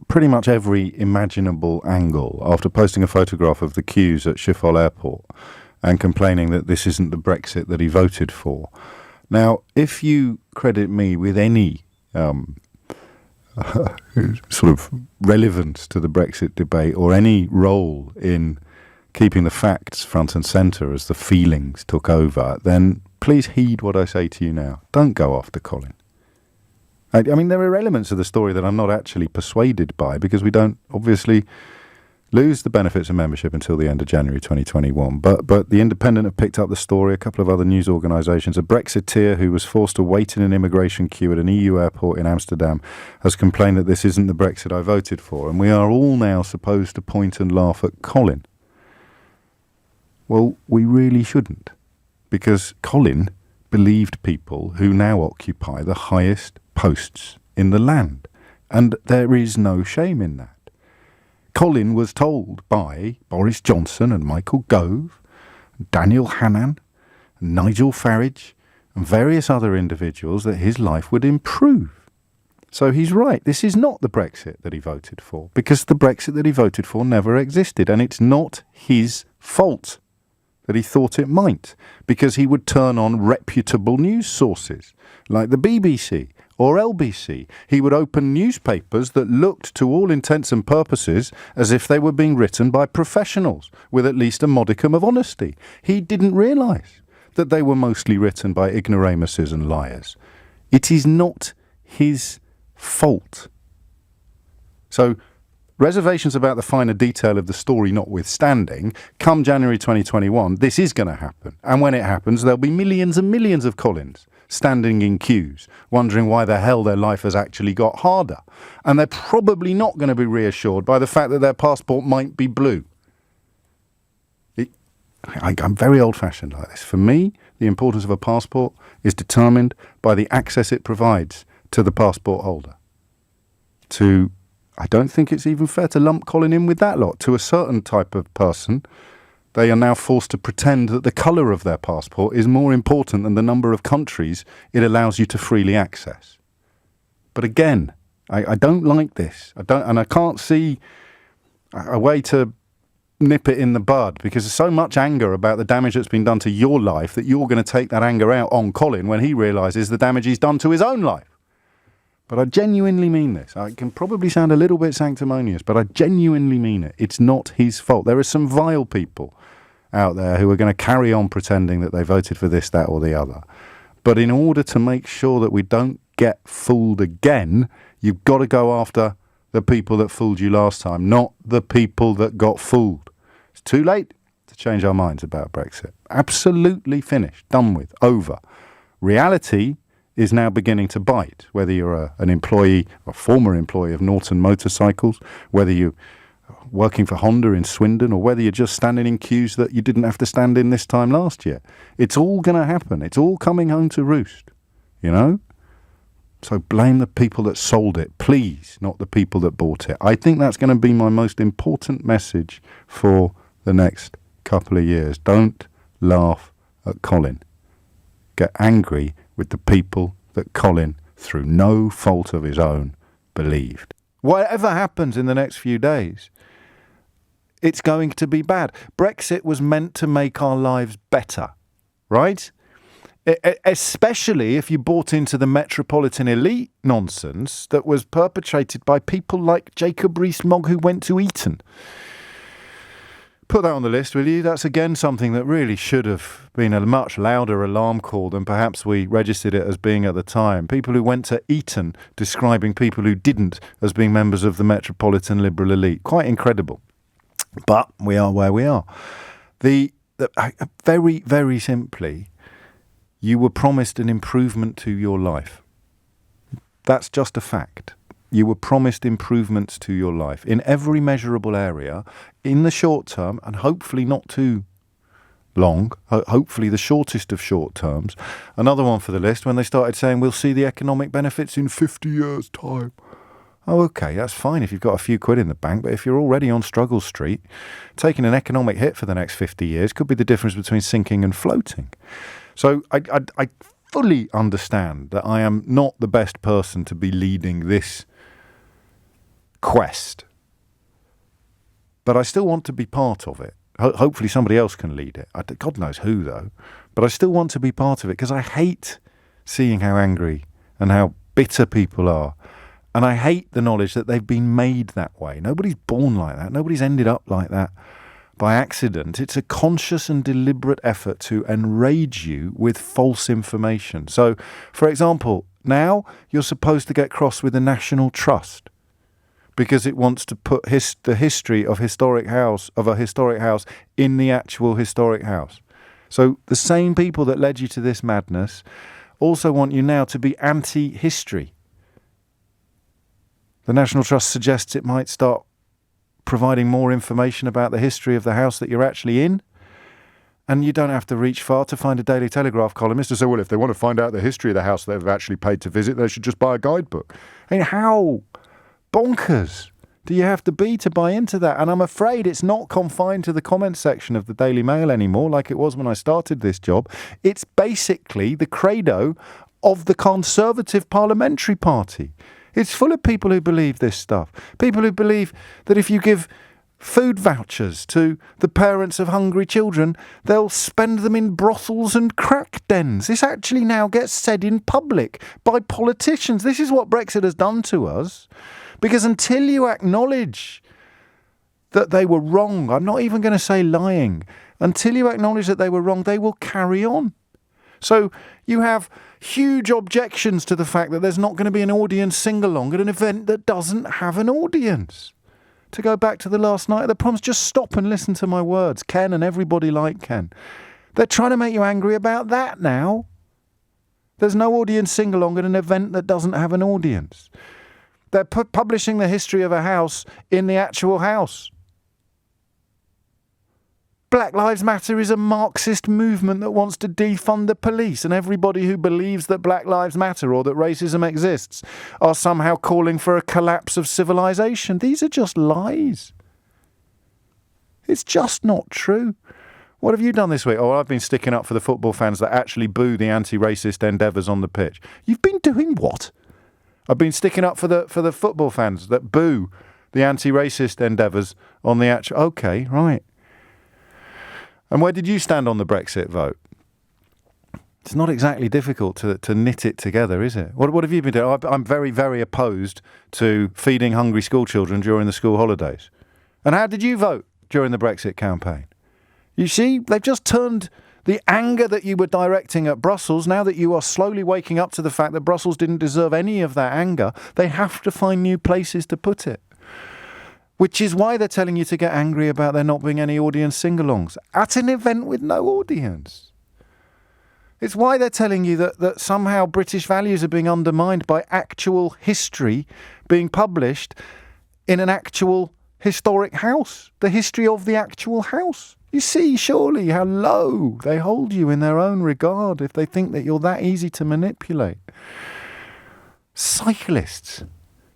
Speaker 2: pretty much every imaginable angle after posting a photograph of the queues at Schiphol Airport and complaining that this isn't the Brexit that he voted for. Now, if you credit me with any sort of relevance to the Brexit debate or any role in keeping the facts front and centre as the feelings took over, then please heed what I say to you now. Don't go after Colin. I mean, there are elements of the story that I'm not actually persuaded by because we don't obviously lose the benefits of membership until the end of January 2021. But The Independent have picked up the story. A couple of other news organisations. A Brexiteer who was forced to wait in an immigration queue at an EU airport in Amsterdam has complained that this isn't the Brexit I voted for. And we are all now supposed to point and laugh at Colin. Well, we really shouldn't. Because Colin believed people who now occupy the highest posts in the land. And there is no shame in that. Colin was told by Boris Johnson and Michael Gove, Daniel Hannan, Nigel Farage and various other individuals that his life would improve. So he's right. This is not the Brexit that he voted for, because the Brexit that he voted for never existed, and it's not his fault that he thought it might, because he would turn on reputable news sources like the BBC or LBC. He would open newspapers that looked, to all intents and purposes, as if they were being written by professionals with at least a modicum of honesty. He didn't realise that they were mostly written by ignoramuses and liars. It is not his fault. So, reservations about the finer detail of the story notwithstanding, come January 2021, this is going to happen. And when it happens, there'll be millions and millions of Collins standing in queues, wondering why the hell their life has actually got harder. And they're probably not going to be reassured by the fact that their passport might be blue. I'm very old-fashioned like this. For me, the importance of a passport is determined by the access it provides to the passport holder. I don't think it's even fair to lump Colin in with that lot. To a certain type of person, they are now forced to pretend that the colour of their passport is more important than the number of countries it allows you to freely access. But again, I don't like this. I can't see a way to nip it in the bud, because there's so much anger about the damage that's been done to your life that you're going to take that anger out on Colin when he realises the damage he's done to his own life. But I genuinely mean this. I can probably sound a little bit sanctimonious, but I genuinely mean it. It's not his fault. There are some vile people out there who are going to carry on pretending that they voted for this, that or the other. But in order to make sure that we don't get fooled again, you've got to go after the people that fooled you last time, not the people that got fooled. It's too late to change our minds about Brexit. Absolutely finished, done with, over. Reality is now beginning to bite, whether you're an employee, a former employee of Norton Motorcycles, whether you're working for Honda in Swindon, or whether you're just standing in queues that you didn't have to stand in this time last year. It's all going to happen. It's all coming home to roost, you know? So blame the people that sold it, please, not the people that bought it. I think that's going to be my most important message for the next couple of years. Don't laugh at Colin. Get angry with the people that Colin, through no fault of his own, believed. Whatever happens in the next few days, it's going to be bad. Brexit was meant to make our lives better, right? Especially if you bought into the metropolitan elite nonsense that was perpetrated by people like Jacob Rees-Mogg, who went to Eton. Put that on the list, will you? That's again something that really should have been a much louder alarm call than perhaps we registered it as being at the time. People who went to Eton describing people who didn't as being members of the metropolitan liberal elite. Quite incredible. But we are where we are. Very, very simply, you were promised an improvement to your life. That's just a fact. You were promised improvements to your life in every measurable area in the short term, and hopefully not too long, hopefully the shortest of short terms. Another one for the list, when they started saying we'll see the economic benefits in 50 years' time. Oh, okay, that's fine if you've got a few quid in the bank, but if you're already on struggle street, taking an economic hit for the next 50 years could be the difference between sinking and floating. So I fully understand that I am not the best person to be leading this quest, but I still want to be part of it. Hopefully somebody else can lead it. God knows who, though. But I still want to be part of it because I hate seeing how angry and how bitter people are. And I hate the knowledge that they've been made that way. Nobody's born like that. Nobody's ended up like that by accident. It's a conscious and deliberate effort to enrage you with false information. So, for example, now you're supposed to get cross with the National Trust because it wants to put the history of a historic house in the actual historic house. So the same people that led you to this madness also want you now to be anti-history. The National Trust suggests it might start providing more information about the history of the house that you're actually in. And you don't have to reach far to find a Daily Telegraph columnist to say, well, if they want to find out the history of the house they've actually paid to visit, they should just buy a guidebook. I mean, how bonkers do you have to be to buy into that? And I'm afraid it's not confined to the comment section of the Daily Mail anymore, like it was when I started this job. It's basically the credo of the Conservative Parliamentary Party. It's full of people who believe this stuff. People who believe that if you give food vouchers to the parents of hungry children, they'll spend them in brothels and crack dens. This actually now gets said in public by politicians. This is what Brexit has done to us. Because until you acknowledge that they were wrong, I'm not even going to say lying, until you acknowledge that they were wrong, they will carry on. So you have huge objections to the fact that there's not going to be an audience sing-along at an event that doesn't have an audience. To go back to the last night of the proms, just stop and listen to my words. Ken and everybody like Ken. They're trying to make you angry about that now. There's no audience sing-along at an event that doesn't have an audience. They're publishing the history of a house in the actual house. Black Lives Matter is a Marxist movement that wants to defund the police, and everybody who believes that Black Lives Matter or that racism exists are somehow calling for a collapse of civilization. These are just lies. It's just not true. What have you done this week? Oh, I've been sticking up for the football fans that actually boo the anti-racist endeavours on the pitch. You've been doing what? I've been sticking up for the football fans that boo the anti-racist endeavours on the actual... OK, right. And where did you stand on the Brexit vote? It's not exactly difficult to knit it together, is it? What have you been doing? I'm very, very opposed to feeding hungry school children during the school holidays. And how did you vote during the Brexit campaign? You see, they've just turned the anger that you were directing at Brussels, now that you are slowly waking up to the fact that Brussels didn't deserve any of that anger, they have to find new places to put it. Which is why they're telling you to get angry about there not being any audience sing-alongs at an event with no audience. It's why they're telling you that somehow British values are being undermined by actual history being published in an actual historic house, the history of the actual house. You see, surely, how low they hold you in their own regard if they think that you're that easy to manipulate. Cyclists.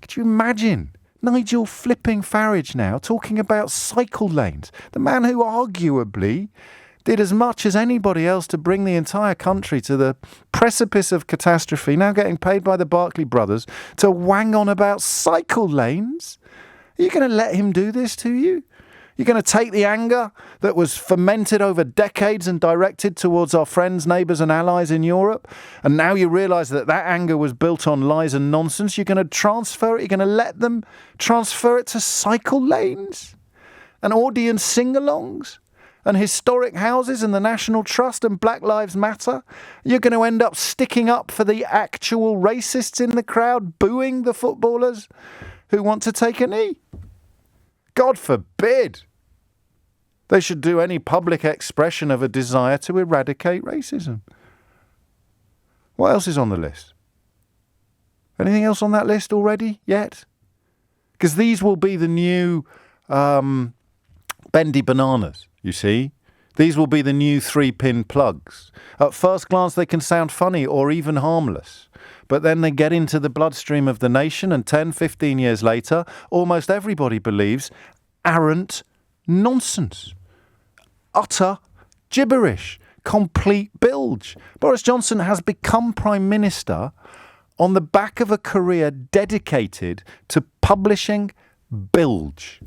Speaker 2: Could you imagine Nigel flipping Farage now talking about cycle lanes? The man who arguably did as much as anybody else to bring the entire country to the precipice of catastrophe, now getting paid by the Barclay brothers to wang on about cycle lanes? Are you going to let him do this to you? You're going to take the anger that was fermented over decades and directed towards our friends, neighbours and allies in Europe, and now you realise that anger was built on lies and nonsense. You're going to transfer it, you're going to let them transfer it to cycle lanes and audience sing-alongs and historic houses and the National Trust and Black Lives Matter. You're going to end up sticking up for the actual racists in the crowd, booing the footballers who want to take a knee. God forbid they should do any public expression of a desire to eradicate racism. What else is on the list? Anything else on that list already yet? Because these will be the new bendy bananas, you see. These will be the new 3-pin plugs. At first glance, they can sound funny or even harmless. But then they get into the bloodstream of the nation, and 10, 15 years later, almost everybody believes arrant nonsense. Utter gibberish. Complete bilge. Boris Johnson has become Prime Minister on the back of a career dedicated to publishing bilge,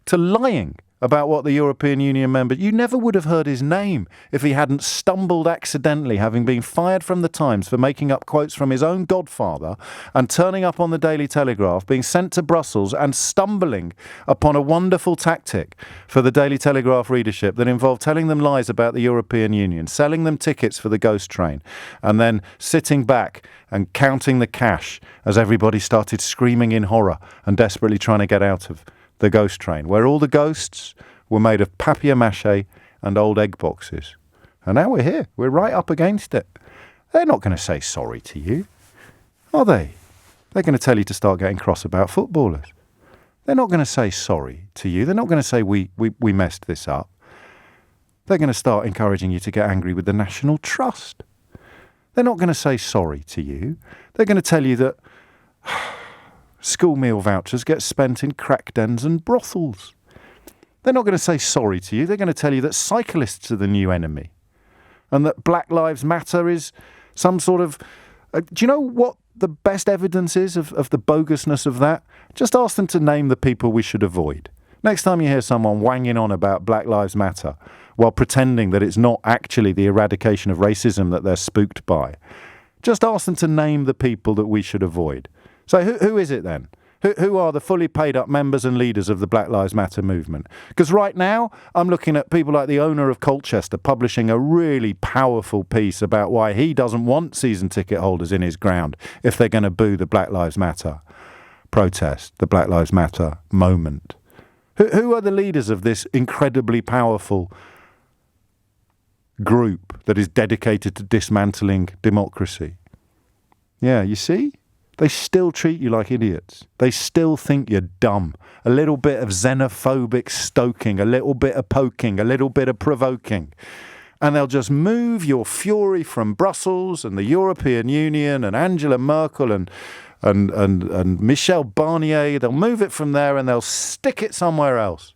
Speaker 2: to lying about what the European Union member... You never would have heard his name if he hadn't stumbled accidentally, having been fired from the Times for making up quotes from his own godfather and turning up on the Daily Telegraph, being sent to Brussels and stumbling upon a wonderful tactic for the Daily Telegraph readership that involved telling them lies about the European Union, selling them tickets for the ghost train, and then sitting back and counting the cash as everybody started screaming in horror and desperately trying to get out of the ghost train, where all the ghosts were made of papier-mâché and old egg boxes. And now we're here. We're right up against it. They're not going to say sorry to you, are they? They're going to tell you to start getting cross about footballers. They're not going to say sorry to you. They're not going to say we messed this up. They're going to start encouraging you to get angry with the National Trust. They're not going to say sorry to you. They're going to tell you that school meal vouchers get spent in crack dens and brothels. They're not going to say sorry to you. They're going to tell you that cyclists are the new enemy and that Black Lives Matter is some sort of... do you know what the best evidence is of the bogusness of that? Just ask them to name the people we should avoid. Next time you hear someone wanging on about Black Lives Matter while pretending that it's not actually the eradication of racism that they're spooked by, just ask them to name the people that we should avoid. So who is it then? Who are the fully paid up members and leaders of the Black Lives Matter movement? Because right now I'm looking at people like the owner of Colchester publishing a really powerful piece about why he doesn't want season ticket holders in his ground if they're going to boo the Black Lives Matter protest, the Black Lives Matter moment. Who are the leaders of this incredibly powerful group that is dedicated to dismantling democracy? Yeah, you see? They still treat you like idiots. They still think you're dumb. A little bit of xenophobic stoking, a little bit of poking, a little bit of provoking. And they'll just move your fury from Brussels and the European Union and Angela Merkel and Michel Barnier. They'll move it from there and they'll stick it somewhere else.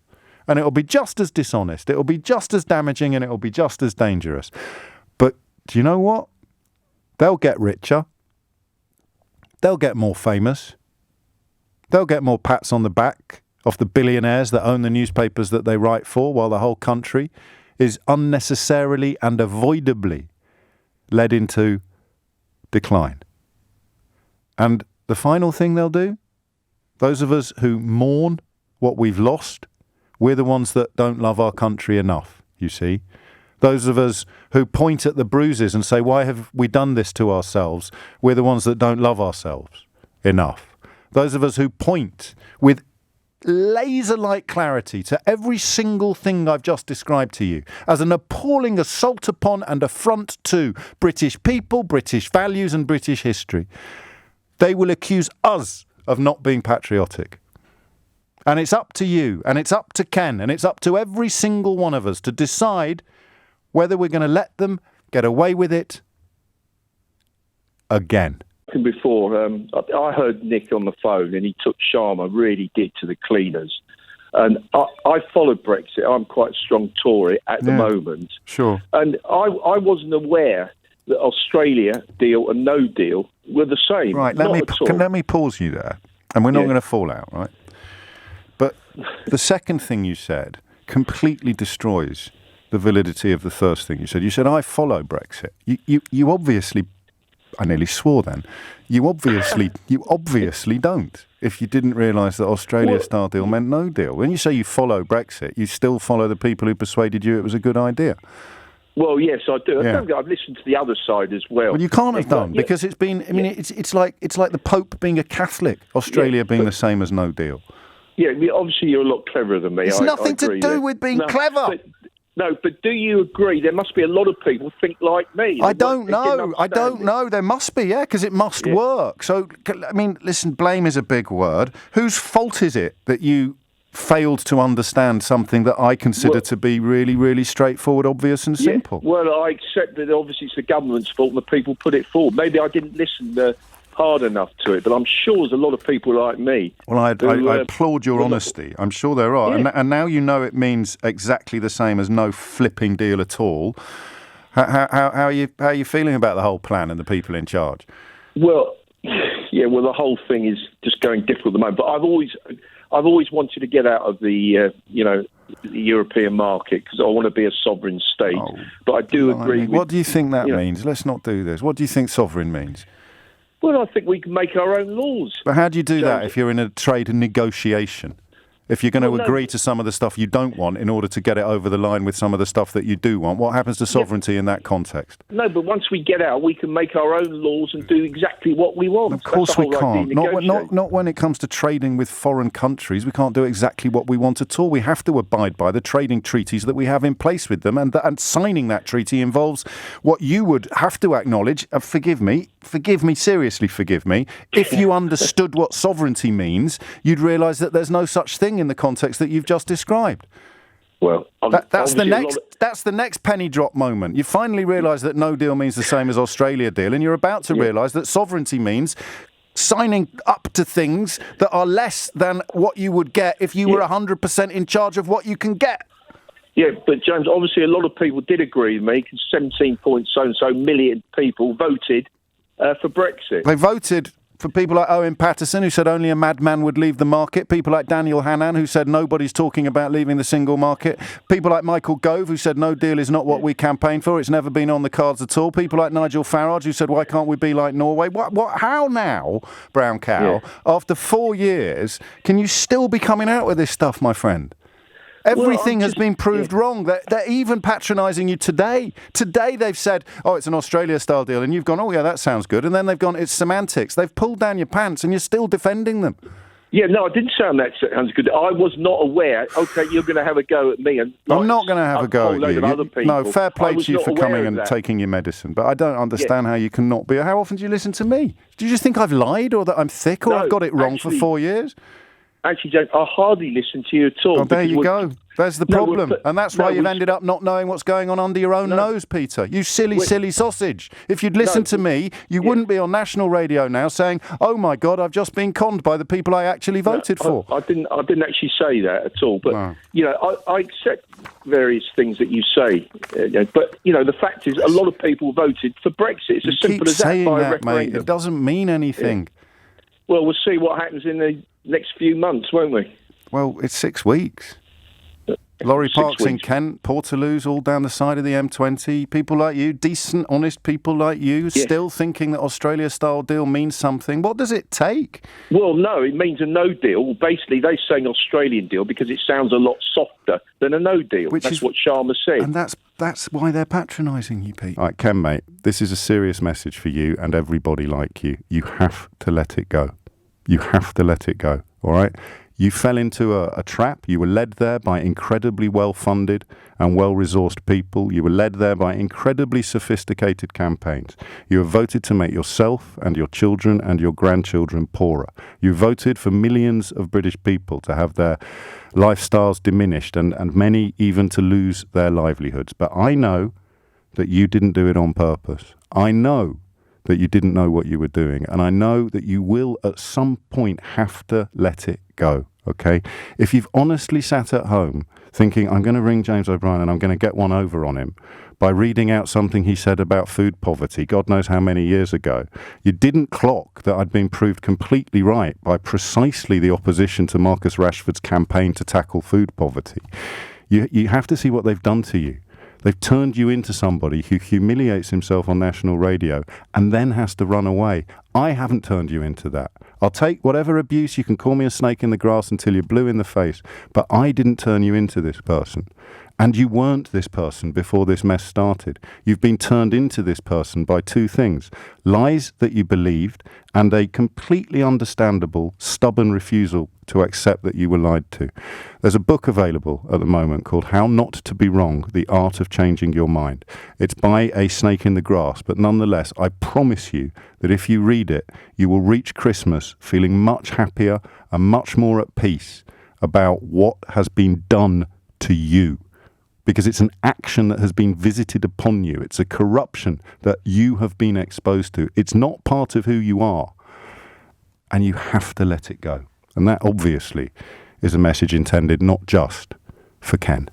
Speaker 2: And it'll be just as dishonest. It'll be just as damaging and it'll be just as dangerous. But do you know what? They'll get richer. They'll get more famous. They'll get more pats on the back off the billionaires that own the newspapers that they write for, while the whole country is unnecessarily and avoidably led into decline. And the final thing they'll do, those of us who mourn what we've lost, we're the ones that don't love our country enough, you see. Those of us who point at the bruises and say, why have we done this to ourselves? We're the ones that don't love ourselves enough. Those of us who point with laser-like clarity to every single thing I've just described to you as an appalling assault upon and affront to British people, British values and British history. They will accuse us of not being patriotic. And it's up to you, and it's up to Ken, and it's up to every single one of us to decide whether we're going to let them get away with it again.
Speaker 8: Before, I heard Nick on the phone and he took Sharma, really did, to the cleaners. And I followed Brexit. I'm quite a strong Tory at the moment.
Speaker 2: Sure.
Speaker 8: And I wasn't aware that Australia deal and no deal were the same.
Speaker 2: Right, let me pause you there. And we're not going to fall out, right? But the second thing you said completely destroys the validity of the first thing you said. You said, I follow Brexit. You obviously, I nearly swore then, you obviously don't, if you didn't realise that Australia-style deal meant no deal. When you say you follow Brexit, you still follow the people who persuaded you it was a good idea.
Speaker 8: Well, yes, I do.
Speaker 2: Yeah.
Speaker 8: I've listened to the other side as well.
Speaker 2: Well, you can't have done, because it's been, I mean, it's like the Pope being a Catholic, Australia being the same as no deal.
Speaker 8: Yeah, obviously you're a lot cleverer than me.
Speaker 2: It's nothing to do with being clever.
Speaker 8: But do you agree there must be a lot of people think like me?
Speaker 2: I don't know. There must be, because it must work. So, I mean, listen, blame is a big word. Whose fault is it that you failed to understand something that I consider to be really, really straightforward, obvious and simple?
Speaker 8: Well, I accept that obviously it's the government's fault and the people put it forward. Maybe I didn't listen hard enough to it, but I'm sure there's a lot of people like me.
Speaker 2: Well, I applaud your honesty. I'm sure there are. Yeah. And now you know it means exactly the same as no flipping deal at all. How are you feeling about the whole plan and the people in charge?
Speaker 8: Well, the whole thing is just going difficult at the moment. But I've always wanted to get out of the European market because I want to be a sovereign state. But I do agree with...
Speaker 2: What do you think that means? Let's not do this. What do you think sovereign means?
Speaker 8: Well, I think we can make our own laws.
Speaker 2: But how do you do that if you're in a trade negotiation? If you're going to agree to some of the stuff you don't want in order to get it over the line with some of the stuff that you do want, what happens to sovereignty in that context?
Speaker 8: No, but once we get out, we can make our own laws and do exactly what we want.
Speaker 2: Of course we can't. Not when it comes to trading with foreign countries. We can't do exactly what we want at all. We have to abide by the trading treaties that we have in place with them, and signing that treaty involves what you would have to acknowledge. Forgive me, seriously forgive me. If you understood what sovereignty means, you'd realise that there's no such thing in the context that you've just described.
Speaker 8: Well,
Speaker 2: that's the next penny drop moment. You finally realise that no deal means the same as Australia deal, and you're about to realise that sovereignty means signing up to things that are less than what you would get if you were 100% in charge of what you can get.
Speaker 8: Yeah, but James, obviously a lot of people did agree with me because 17.so million people voted for Brexit.
Speaker 2: They voted for people like Owen Paterson, who said only a madman would leave the market. People like Daniel Hannan, who said nobody's talking about leaving the single market. People like Michael Gove, who said no deal is not what we campaign for. It's never been on the cards at all. People like Nigel Farage, who said why can't we be like Norway? How now, Brown Cow, after 4 years, can you still be coming out with this stuff, my friend? Everything has been proved wrong. They're even patronising you today. Today they've said, it's an Australia-style deal, and you've gone, oh, yeah, that sounds good. And then they've gone, it's semantics. They've pulled down your pants, and you're still defending them.
Speaker 8: Yeah, no, I didn't sound that sounds good. I was not aware. OK, you're going to have a go at me. And
Speaker 2: I'm not going to have a go at you. No, fair play to you for coming and taking your medicine. But I don't understand how you can not be. How often do you listen to me? Do you just think I've lied or that I'm thick or I've got it wrong for 4 years?
Speaker 8: Actually, James, I hardly listen to you at all.
Speaker 2: Oh, there you go. There's the problem. And that's why you've ended up not knowing what's going on under your own nose, Peter. You silly sausage. If you'd listened to me, you wouldn't be on national radio now saying, oh, my God, I've just been conned by the people I actually voted for.
Speaker 8: I didn't actually say that at all. But, I accept various things that you say. But, the fact is, a lot of people voted for Brexit. It's as simple as that by a referendum.
Speaker 2: Mate. It doesn't mean anything.
Speaker 8: Yeah. Well, we'll see what happens in the next few months, won't we?
Speaker 2: Well, it's 6 weeks. Lorry parks in Kent, Portaloos, all down the side of the M20. People like you, decent, honest people like you, still thinking that Australia-style deal means something. What does it take?
Speaker 8: Well, no, it means a no deal. Basically, they're saying Australian deal because it sounds a lot softer than a no deal. That's what Sharma said.
Speaker 2: And that's why they're patronising you, Pete. All right, Ken, mate, this is a serious message for you and everybody like you. You have to let it go. You have to let it go, all right? You fell into a trap. You were led there by incredibly well-funded and well-resourced people. You were led there by incredibly sophisticated campaigns. You have voted to make yourself and your children and your grandchildren poorer. You voted for millions of British people to have their lifestyles diminished and many even to lose their livelihoods. But I know that you didn't do it on purpose. I know that you didn't know what you were doing. And I know that you will at some point have to let it go, okay? If you've honestly sat at home thinking, I'm going to ring James O'Brien and I'm going to get one over on him by reading out something he said about food poverty, God knows how many years ago, you didn't clock that I'd been proved completely right by precisely the opposition to Marcus Rashford's campaign to tackle food poverty. You have to see what they've done to you. They've turned you into somebody who humiliates himself on national radio and then has to run away. I haven't turned you into that. I'll take whatever abuse. You can call me a snake in the grass until you're blue in the face. But I didn't turn you into this person. And you weren't this person before this mess started. You've been turned into this person by two things: lies that you believed and a completely understandable, stubborn refusal to accept that you were lied to. There's a book available at the moment called How Not to Be Wrong, The Art of Changing Your Mind. It's by a snake in the grass, but nonetheless, I promise you that if you read it, you will reach Christmas feeling much happier and much more at peace about what has been done to you. Because it's an action that has been visited upon you. It's a corruption that you have been exposed to. It's not part of who you are. And you have to let it go. And that obviously is a message intended not just for Ken.